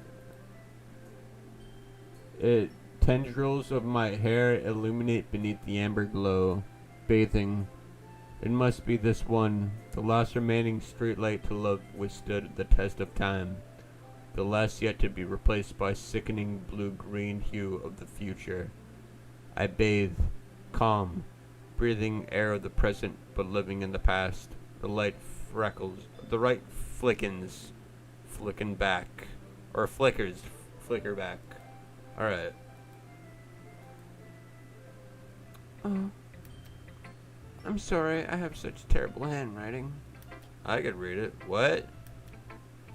Tendrils of my hair illuminate beneath the amber glow. Bathing. It must be this one. The last remaining streetlight to love withstood the test of time. The last yet to be replaced by sickening blue-green hue of the future. I bathe. Calm. Breathing air of the present, but living in the past. The light freckles. The light flickens. Flicking back. Or flickers. Flicker back. Alright. Oh. I'm sorry, I have such terrible handwriting. I could read it. What?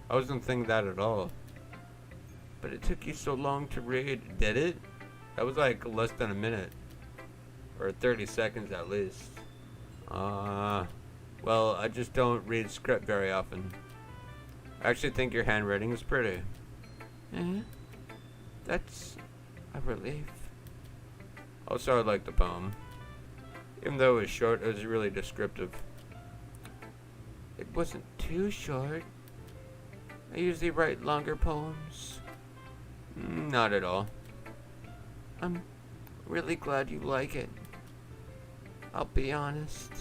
I wasn't thinking that at all. But it took you so long to read. Did it? That was like less than a minute. Or 30 seconds at least. Well, I just don't read script very often. I actually think your handwriting is pretty. That's a relief. Also, I like the poem. Even though it was short, it was really descriptive. It wasn't too short. I usually write longer poems. Not at all. I'm really glad you like it. I'll be honest.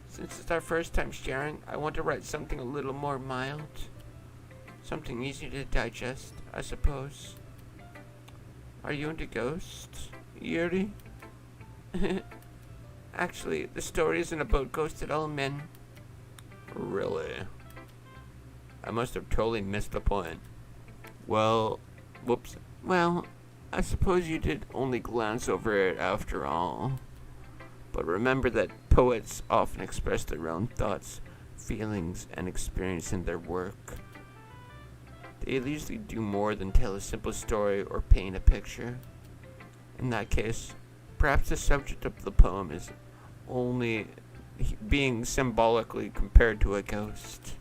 Since it's our first time sharing, I want to write something a little more mild. Something easy to digest, I suppose. Are you into ghosts, Yuri? Actually, the story isn't about ghosts at all, men. Really? I must have totally missed the point. Well, whoops. Well, I suppose you did only glance over it after all. But remember that poets often express their own thoughts, feelings, and experience in their work. They usually do more than tell a simple story or paint a picture. In that case, perhaps the subject of the poem is only being symbolically compared to a ghost.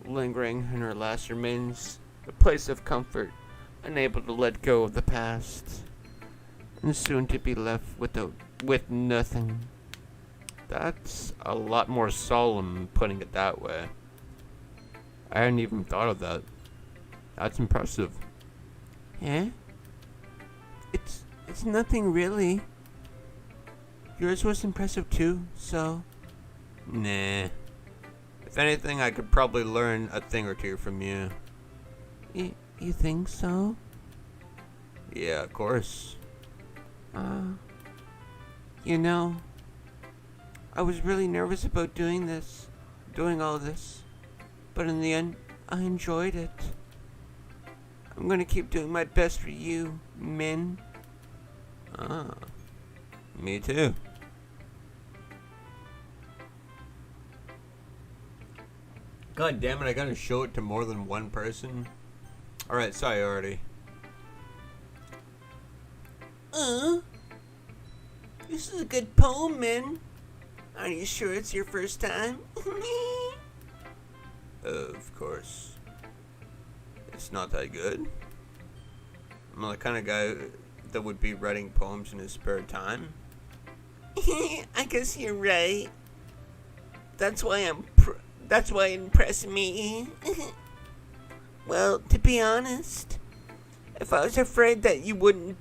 Lingering in her last remains, a place of comfort, unable to let go of the past, and soon to be left with nothing. That's a lot more solemn putting it that way. I hadn't even thought of that. That's impressive. Eh? It's nothing really. Yours was impressive too, so... Nah. If anything, I could probably learn a thing or two from you. You think so? Yeah, of course. You know, I was really nervous about doing all this, but in the end, I enjoyed it. I'm gonna keep doing my best for you, Min. Me too. God damn it, I gotta show it to more than one person. Alright, sorry already. This is a good poem, Min. Are you sure it's your first time? Of course. It's not that good. I'm the kind of guy that would be writing poems in his spare time. I guess you're right. That's why it impressed me. Well, to be honest, if I was afraid that you wouldn't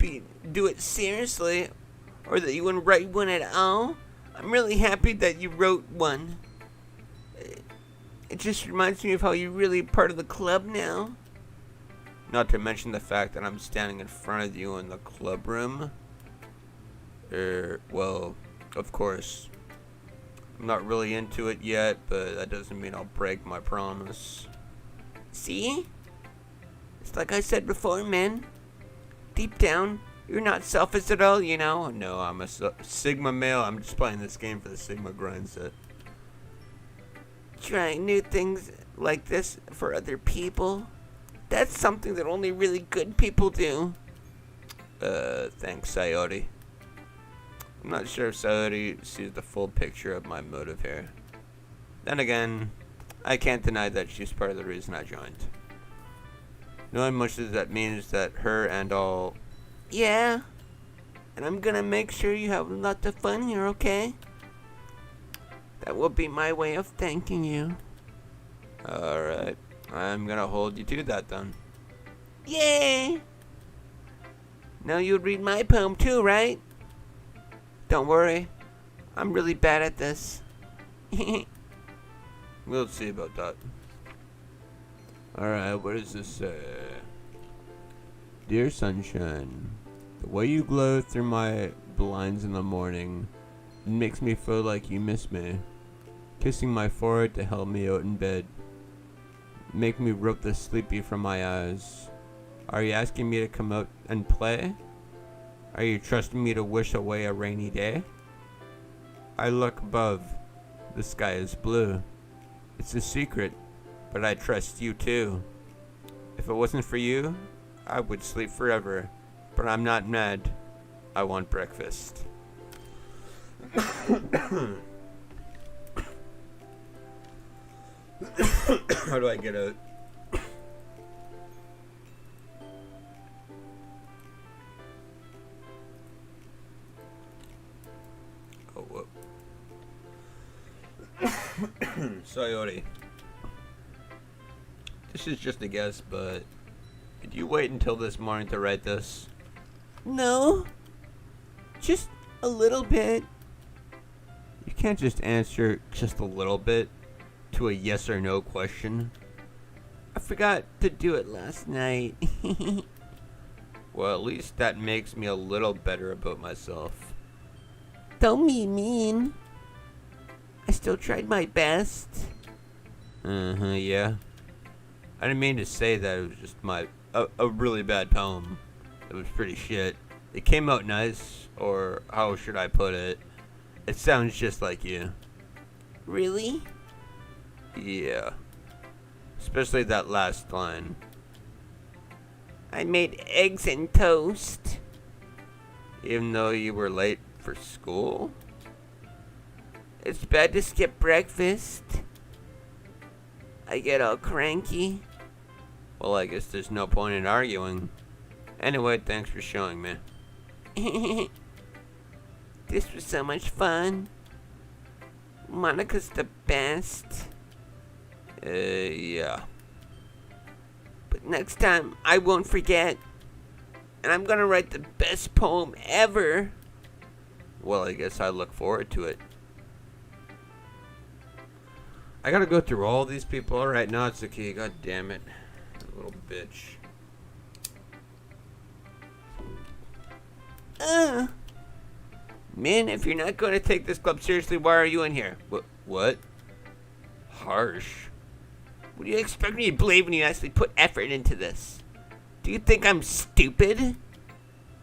do it seriously, or that you wouldn't write one at all, I'm really happy that you wrote one. It just reminds me of how you're really part of the club now. Not to mention the fact that I'm standing in front of you in the club room. Well, of course. I'm not really into it yet, but that doesn't mean I'll break my promise. See? It's like I said before, man. Deep down, you're not selfish at all, you know. No, I'm a Sigma male. I'm just playing this game for the Sigma grind set. Trying new things like this for other people, that's something that only really good people do. Thanks, Sayori. I'm not sure if Sayori sees the full picture of my motive here. Then again, I can't deny that she's part of the reason I joined. Knowing much as that means that her and all... Yeah, and I'm gonna make sure you have lots of fun here, okay? That will be my way of thanking you. Alright. I'm gonna hold you to that then. Yay! Now you'll read my poem too, right? Don't worry. I'm really bad at this. We'll see about that. Alright, what does this say? Dear sunshine, the way you glow through my blinds in the morning, it makes me feel like you miss me. Kissing my forehead to help me out in bed. Make me rub the sleepy from my eyes. Are you asking me to come out and play? Are you trusting me to wish away a rainy day? I look above. The sky is blue. It's a secret, but I trust you too. If it wasn't for you, I would sleep forever. But I'm not mad. I want breakfast. How do I get out? Oh, whoop. Sayori. This is just a guess, but did you wait until this morning to write this? No. Just a little bit. You can't just answer just a little bit to a yes or no question. I forgot to do it last night. Well, at least that makes me a little better about myself. Don't be mean. I still tried my best. Yeah. I didn't mean to say that. It was just a really bad poem. It was pretty shit. It came out nice, or how should I put it? It sounds just like you. Really? Yeah. Especially that last line. I made eggs and toast. Even though you were late for school? It's bad to skip breakfast. I get all cranky. Well, I guess there's no point in arguing. Anyway, thanks for showing me. This was so much fun. Monica's the best. Yeah. But next time, I won't forget. And I'm gonna write the best poem ever. Well, I guess I look forward to it. I gotta go through all these people. Alright, Natsuki, god damn it. Little bitch. Man, if you're not gonna take this club seriously, why are you in here? What? Harsh. What do you expect me to believe when you actually put effort into this? Do you think I'm stupid?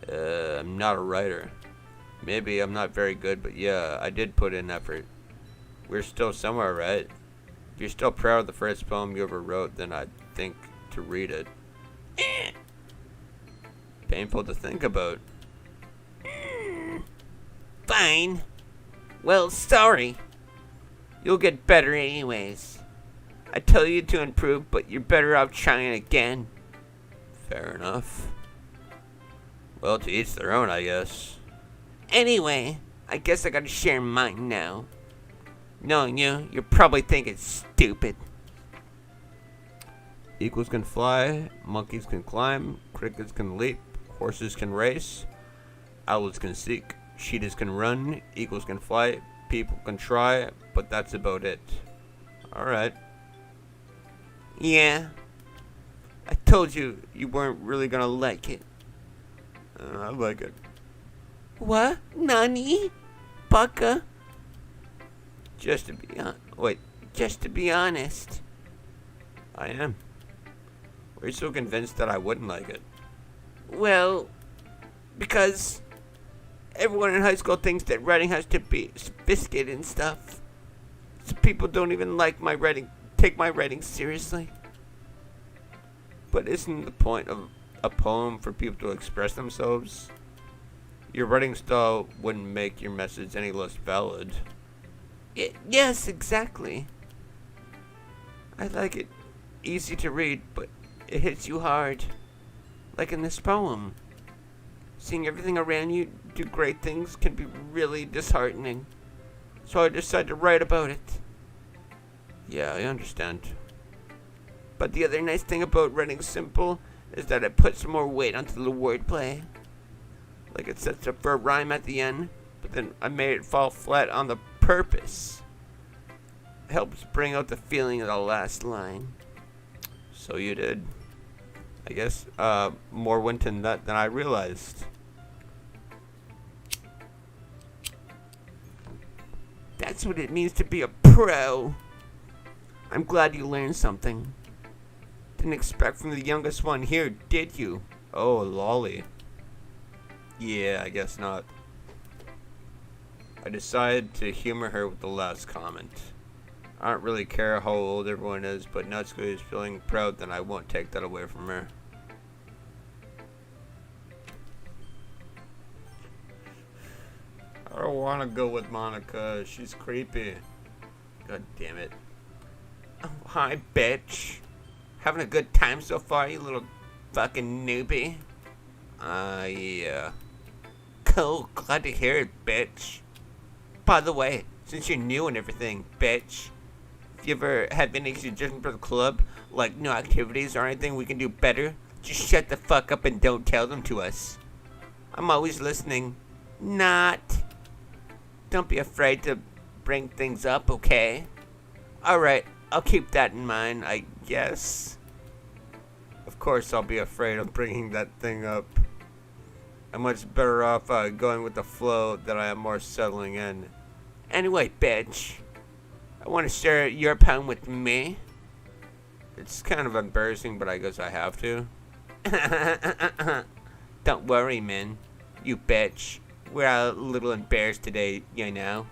I'm not a writer. Maybe I'm not very good, but yeah, I did put in effort. We're still somewhere, right? If you're still proud of the first poem you ever wrote, then I'd think to read it. Painful to think about. Fine. Well, sorry. You'll get better anyways. I tell you to improve, but you're better off trying again. Fair enough. Well, to each their own, I guess. Anyway, I guess I gotta share mine now. Knowing you, you're probably thinking stupid. Eagles can fly, monkeys can climb, crickets can leap, horses can race, owls can seek, cheetahs can run, eagles can fly, people can try, but that's about it. Alright. Yeah. I told you you weren't really gonna like it. I like it. What? Nani? Baka? Just to be honest, I am. Were you so convinced that I wouldn't like it? Well, because everyone in high school thinks that writing has to be sophisticated and stuff. So people don't even take my writing seriously. But isn't the point of a poem for people to express themselves? Your writing style wouldn't make your message any less valid. Yes, exactly. I like it easy to read, but it hits you hard. Like in this poem. Seeing everything around you do great things can be really disheartening. so I decided to write about it. Yeah, I understand. But the other nice thing about writing simple is that it puts more weight onto the wordplay. Like it sets up for a rhyme at the end, but then I made it fall flat on the purpose. It helps bring out the feeling of the last line. So you did. I guess more went in that than I realized. That's what it means to be a pro. I'm glad you learned something. Didn't expect from the youngest one here, did you? Oh, lolly. Yeah, I guess not. I decided to humor her with the last comment. I don't really care how old everyone is, but Natsuki is feeling proud, then I won't take that away from her. I don't want to go with Monica. She's creepy. God damn it. Oh, hi, bitch. Having a good time so far, you little fucking newbie? Yeah. Cool. Glad to hear it, bitch. By the way, since you're new and everything, bitch, if you ever have any suggestions for the club, like new activities or anything we can do better, just shut the fuck up and don't tell them to us. I'm always listening. Not. Don't be afraid to bring things up, okay? Alright, I'll keep that in mind, I guess. Of course I'll be afraid of bringing that thing up. I'm much better off going with the flow that I am more settling in. Anyway, bitch, I want to share your poem with me. It's kind of embarrassing, but I guess I have to. Don't worry, man. You bitch. We're a little embarrassed today, you know.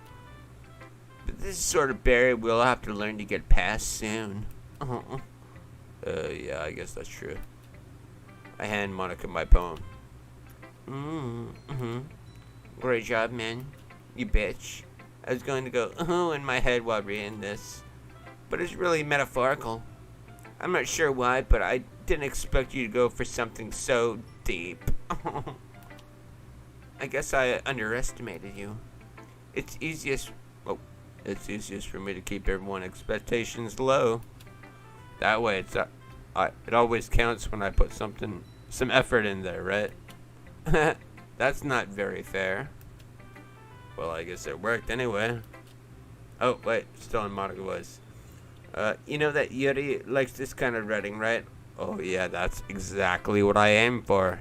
But this is sort of barrier we'll have to learn to get past soon. Yeah, I guess that's true. I hand Monica my poem. Great job, man. You bitch. I was going to go, in my head while reading this. But it's really metaphorical. I'm not sure why, but I didn't expect you to go for something so deep. I guess I underestimated you. It's easiest for me to keep everyone's expectations low. That way, it always counts when I put some effort in there, right? That's not very fair. Well, I guess it worked anyway. Oh, wait, still in Monica voice. You know that Yuri likes this kind of writing, right? Oh, yeah, that's exactly what I aim for.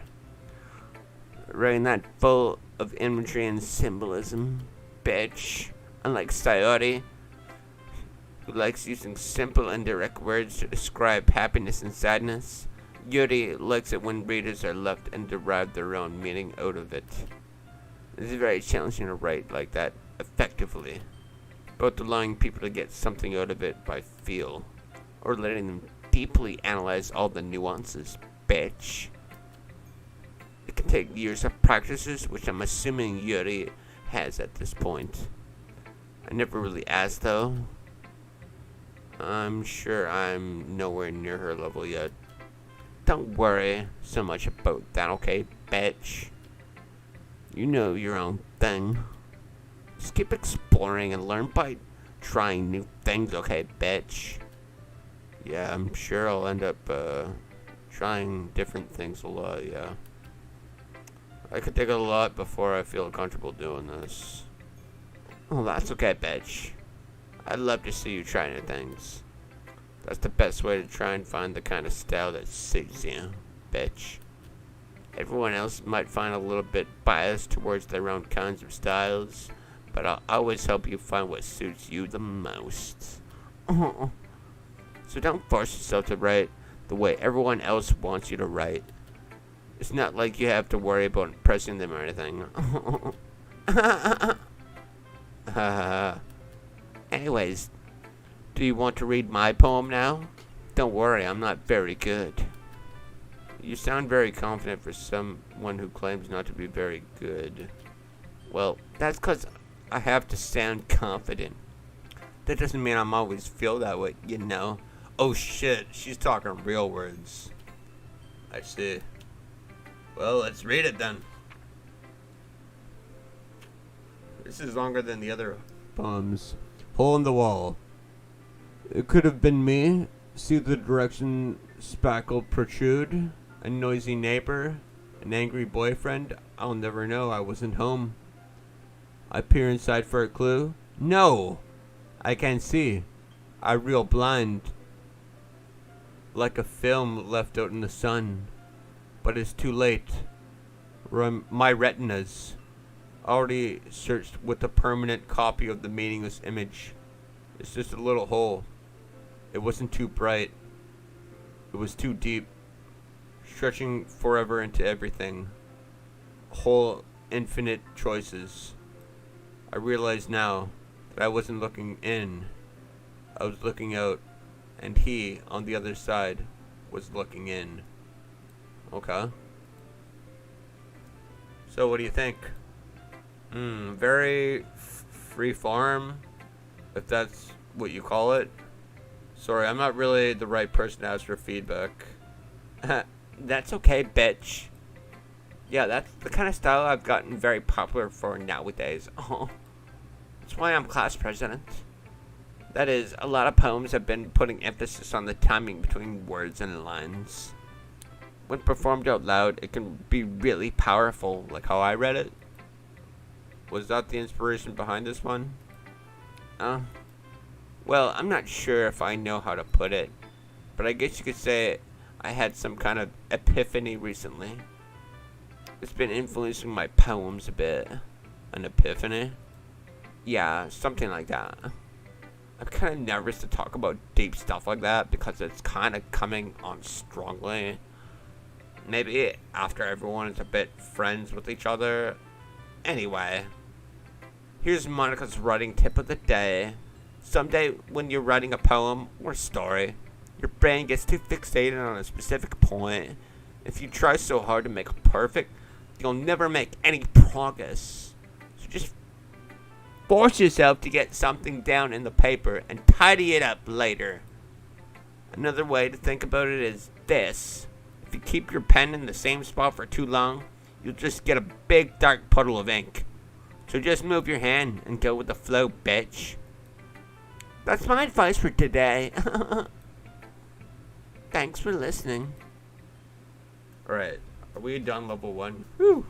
Writing that full of imagery and symbolism, bitch. Unlike Sayori, who likes using simple and direct words to describe happiness and sadness, Yuri likes it when readers are left and derive their own meaning out of it. It's very challenging to write like that effectively, both allowing people to get something out of it by feel, or letting them deeply analyze all the nuances, bitch. It can take years of practices, which I'm assuming Yuri has at this point. I never really asked, though. I'm sure I'm nowhere near her level yet. Don't worry so much about that, okay, bitch? You know your own thing. Just keep exploring and learn by trying new things, okay, bitch? Yeah, I'm sure I'll end up trying different things a lot, yeah. I could take a lot before I feel comfortable doing this. Oh, that's okay, bitch. I'd love to see you try new things. That's the best way to try and find the kind of style that suits you, bitch. Everyone else might find a little bit biased towards their own kinds of styles, but I'll always help you find what suits you the most. So don't force yourself to write the way everyone else wants you to write. It's not like you have to worry about impressing them or anything. Anyways, do you want to read my poem now? Don't worry, I'm not very good. You sound very confident for someone who claims not to be very good. Well, that's because I have to sound confident. That doesn't mean I'm always feel that way, you know. Oh shit, she's talking real words. I see. Well, let's read it then. This is longer than the other poems. Hole in the wall. It could have been me. See the direction spackle protrude. A noisy neighbor. An angry boyfriend. I'll never know. I wasn't home. I peer inside for a clue. No! I can't see. I reel blind. Like a film left out in the sun. But it's too late. My retinas already searched with a permanent copy of the meaningless image. It's just a little hole. It wasn't too bright. It was too deep. Stretching forever into everything. Whole infinite choices. I realize now that I wasn't looking in. I was looking out. And he, on the other side, was looking in. Okay. So what do you think? Very free form, if that's what you call it. Sorry, I'm not really the right person to ask for feedback. That's okay, bitch. Yeah, that's the kind of style I've gotten very popular for nowadays. That's why I'm class president. That is, a lot of poems have been putting emphasis on the timing between words and lines. When performed out loud, it can be really powerful, like how I read it. Was that the inspiration behind this one? Well, I'm not sure if I know how to put it, but I guess you could say I had some kind of epiphany recently. It's been influencing my poems a bit. An epiphany? Yeah, something like that. I'm kind of nervous to talk about deep stuff like that because it's kind of coming on strongly. Maybe after everyone is a bit friends with each other. Anyway, here's Monica's writing tip of the day. Someday when you're writing a poem or story, your brain gets too fixated on a specific point. If you try so hard to make it perfect, you'll never make any progress. So just force yourself to get something down in the paper and tidy it up later. Another way to think about it is this. If you keep your pen in the same spot for too long, you'll just get a big dark puddle of ink. So just move your hand and go with the flow, bitch. That's my advice for today. Thanks for listening. Alright, are we done level 1? Whew.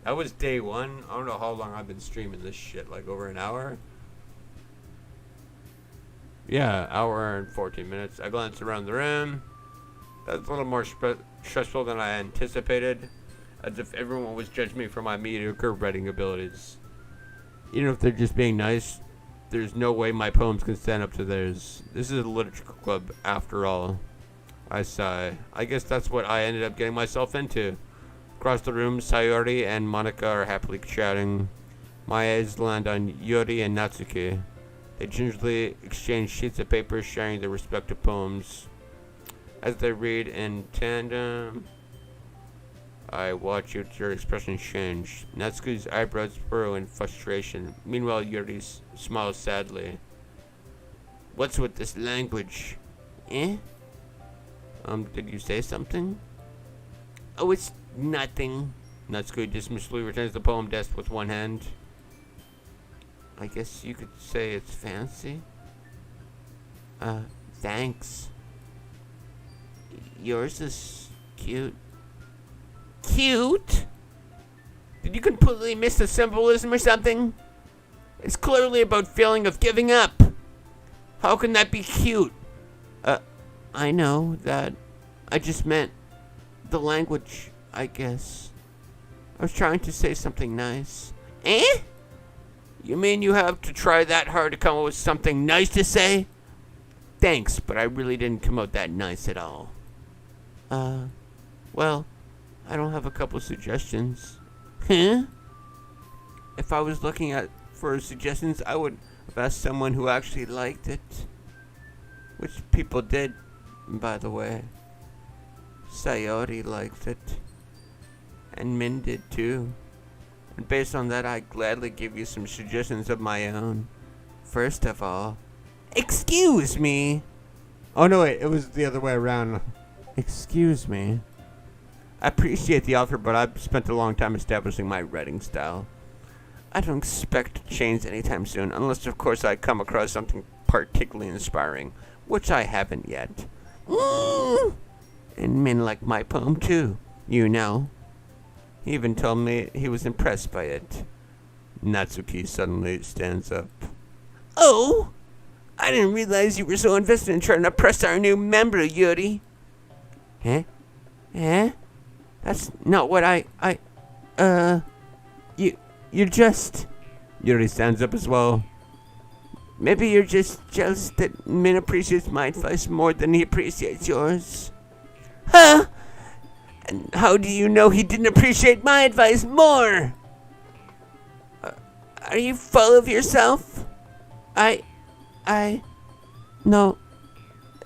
That was day 1. I don't know how long I've been streaming this shit, like over an hour? Yeah, hour and 14 minutes. I glanced around the room. That's a little more stressful than I anticipated, as if everyone was judging me for my mediocre writing abilities. Even if they're just being nice, there's no way my poems can stand up to theirs. This is a literature club, after all. I sigh. I guess that's what I ended up getting myself into. Across the room, Sayori and Monica are happily chatting. My eyes land on Yuri and Natsuki. They gingerly exchange sheets of paper, sharing their respective poems. As they read in tandem, I watch your expression change. Natsuki's eyebrows furrow in frustration. Meanwhile, Yuri smiles sadly. What's with this language? Eh? Did you say something? Oh, it's nothing. Natsuki dismissively returns the poem desk with one hand. I guess you could say it's fancy. Thanks. Yours is cute. Cute? Did you completely miss the symbolism or something? It's clearly about feeling of giving up. How can that be cute? I know that. I just meant the language, I guess. I was trying to say something nice. Eh? You mean you have to try that hard to come up with something nice to say? Thanks, but I really didn't come out that nice at all. Well, I don't have a couple suggestions. Huh? If I was looking for suggestions, I would have asked someone who actually liked it. Which people did, by the way. Sayori liked it. And Min did too. And based on that, I'd gladly give you some suggestions of my own. First of all, excuse me. Oh no, wait, it was the other way around. Excuse me. I appreciate the offer, but I've spent a long time establishing my writing style. I don't expect to change anytime soon, unless, of course, I come across something particularly inspiring, which I haven't yet. And men like my poem, too, you know. He even told me he was impressed by it. Natsuki suddenly stands up. Oh! I didn't realize you were so invested in trying to impress our new member, Yuri. Huh? That's not what you're just... Yuri stands up as well. Maybe you're just jealous that Min appreciates my advice more than he appreciates yours. Huh? And how do you know he didn't appreciate my advice more? Are you full of yourself? No.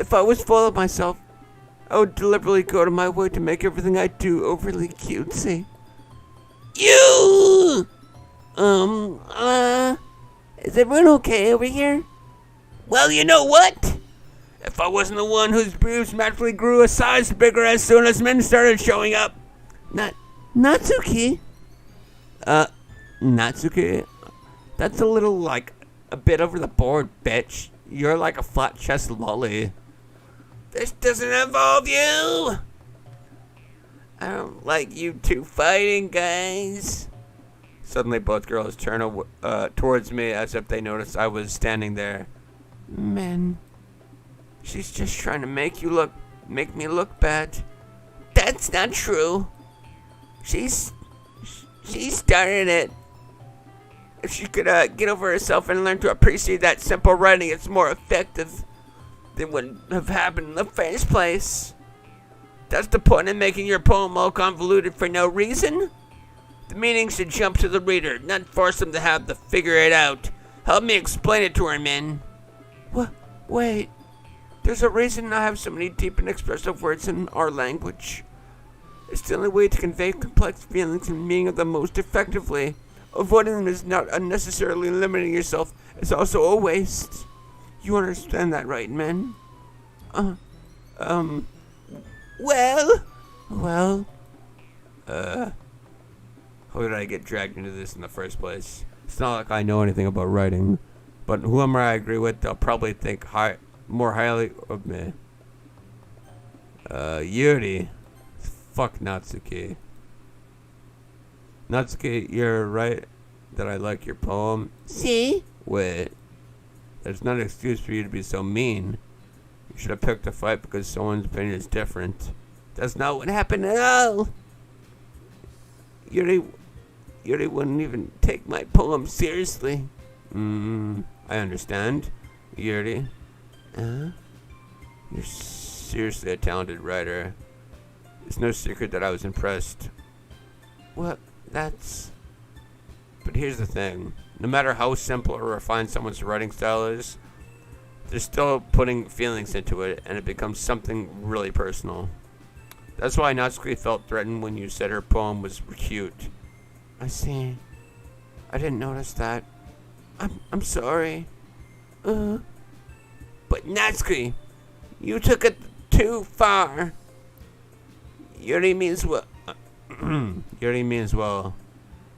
If I was full of myself, I would deliberately go to my way to make everything I do overly cutesy. You! Is everyone okay over here? Well, you know what? If I wasn't the one whose boobs magically grew a size bigger as soon as men started showing up. Natsuki? Natsuki? That's a little, like, a bit over the board, bitch. You're like a flat-chest lolly. This doesn't involve you! I don't like you two fighting, guys. Suddenly, both girls turn towards me as if they noticed I was standing there. Man, she's just trying to make me look bad. That's not true. She started it. If she could get over herself and learn to appreciate that simple writing, it's more effective than would have happened in the first place. That's the point in making your poem all convoluted for no reason. The meaning should jump to the reader, not force them to have to figure it out. Help me explain it to her, Min. Wait. There's a reason I have so many deep and expressive words in our language. It's the only way to convey complex feelings and meaning the most effectively. Avoiding them is not unnecessarily limiting yourself. It's also a waste. You understand that, right, Min? Well. How did I get dragged into this in the first place? It's not like I know anything about writing, but whoever I agree with, they'll probably think more highly of me. Yuri. Fuck Natsuki. Natsuki, you're right that I like your poem. See? Wait. That's not an excuse for you to be so mean. You should have picked a fight because someone's opinion is different. That's not what happened at all. Yuri wouldn't even take my poem seriously. I understand. Yuri. You're seriously a talented writer. It's no secret that I was impressed. Well, But here's the thing. No matter how simple or refined someone's writing style is, they're still putting feelings into it, and it becomes something really personal. That's why Natsuki felt threatened when you said her poem was cute. I see. I didn't notice that. I'm sorry. But Natsuki, you took it too far. Yuri means well. Yuri means well.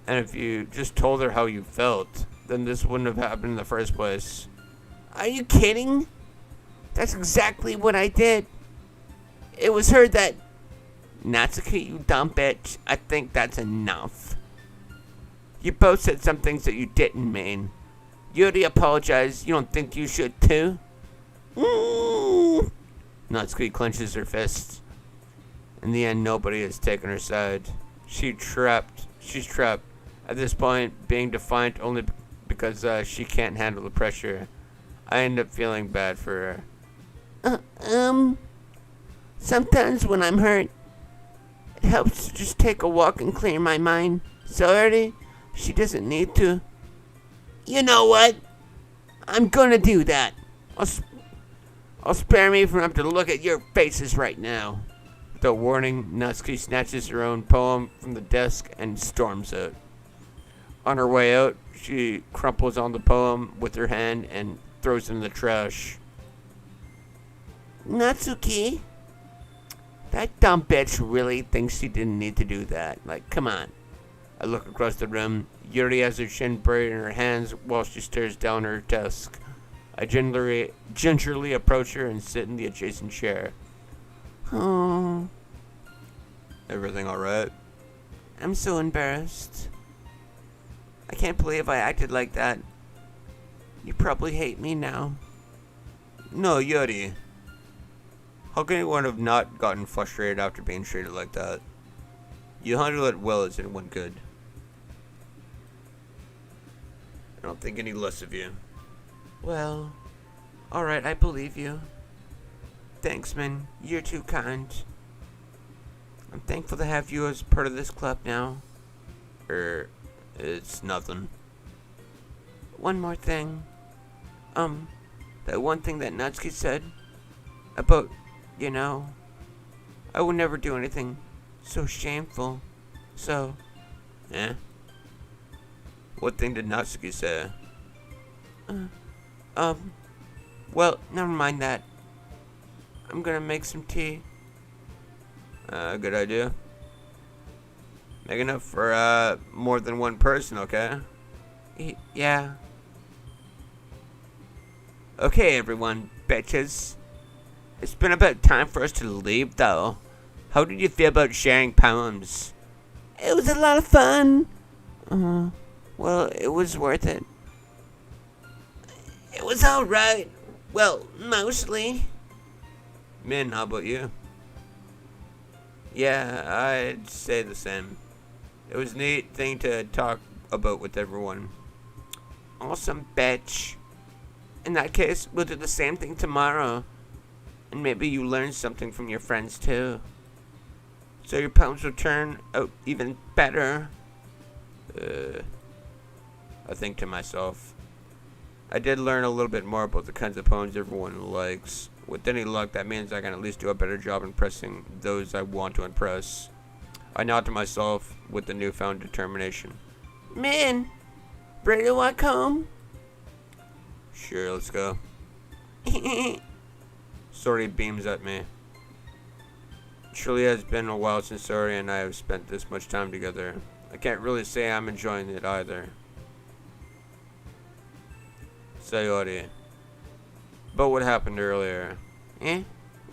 And if you just told her how you felt, then this wouldn't have happened in the first place. Are you kidding? That's exactly what I did. It was her that... Natsuki, you dumb bitch. I think that's enough. You both said some things that you didn't mean. Yuri apologized. You don't think you should too? Natsuki clenches her fists. In the end, nobody has taken her side. She's trapped. At this point, being defiant only because she can't handle the pressure. I end up feeling bad for her. Sometimes when I'm hurt, it helps to just take a walk and clear my mind. Sorry, she doesn't need to. You know what? I'm gonna do that. I'll spare me from having to look at your faces right now. Without warning, Natsuki snatches her own poem from the desk and storms out. On her way out, she crumples on the poem with her hand and throws it in the trash. Natsuki? That dumb bitch really thinks she didn't need to do that. Like, come on. I look across the room. Yuri has her chin buried in her hands while she stares down her desk. I gingerly approach her and sit in the adjacent chair. Oh. Everything alright? I'm so embarrassed. I can't believe I acted like that. You probably hate me now. No, Yuri. How can anyone have not gotten frustrated after being treated like that? You handled it well as anyone could. I don't think any less of you. Well, alright, I believe you. Thanks, man. You're too kind. I'm thankful to have you as part of this club now. It's nothing. One more thing. That one thing that Natsuki said about, I would never do anything so shameful. So, Eh? What thing did Natsuki say? well, never mind that. I'm gonna make some tea. Good idea. Make enough for, more than one person, okay? Yeah. Okay, everyone, bitches. It's been about time for us to leave, though. How did you feel about sharing poems? It was a lot of fun. Well, it was worth it. It was alright. Well, mostly. Min, how about you? Yeah, I'd say the same. It was a neat thing to talk about with everyone. Awesome, bitch. In that case, we'll do the same thing tomorrow. And maybe you learn something from your friends, too. So your poems will turn out even better. I think to myself, I did learn a little bit more about the kinds of poems everyone likes. With any luck, that means I can at least do a better job impressing those I want to impress. I nod to myself with the newfound determination. Man, ready to walk home? Sure, let's go. Sori beams at me. It truly has been a while since Sori and I have spent this much time together. I can't really say I'm enjoying it either. Sayori. But what happened earlier? Eh?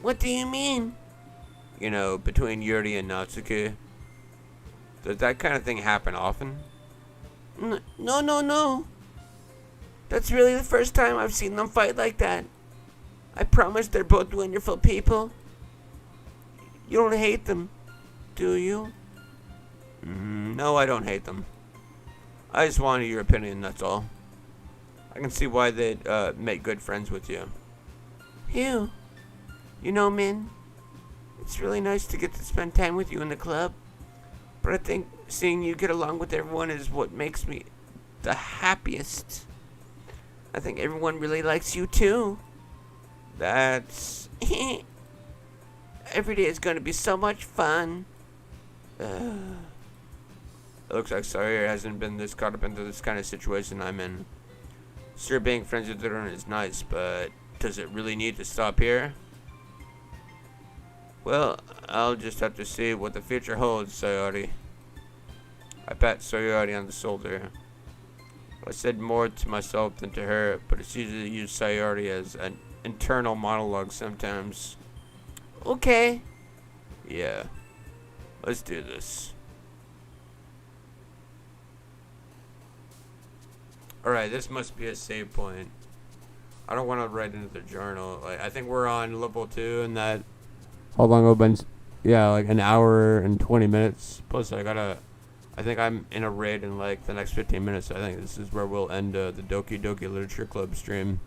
What do you mean? You know, between Yuri and Natsuki. Does that kind of thing happen often? No. That's really the first time I've seen them fight like that. I promise they're both wonderful people. You don't hate them, do you? No, I don't hate them. I just wanted your opinion, that's all. I can see why they'd make good friends with you. Phew. You know, Min, it's really nice to get to spend time with you in the club. But I think seeing you get along with everyone is what makes me the happiest. I think everyone really likes you, too. That's... Every day is going to be so much fun. It looks like Sawyer hasn't been this caught up into this kind of situation I'm in. Sure, being friends with everyone is nice, but does it really need to stop here? Well, I'll just have to see what the future holds, Sayori. I pat Sayori on the shoulder. I said more to myself than to her, but it's easy to use Sayori as an internal monologue sometimes. Okay. Yeah. Let's do this. Alright, this must be a save point. I don't want to write into the journal. I think we're on level 2 and that... How long have I been? Yeah, like an hour and 20 minutes. Plus, I think I'm in a raid in like the next 15 minutes. So I think this is where we'll end the Doki Doki Literature Club stream.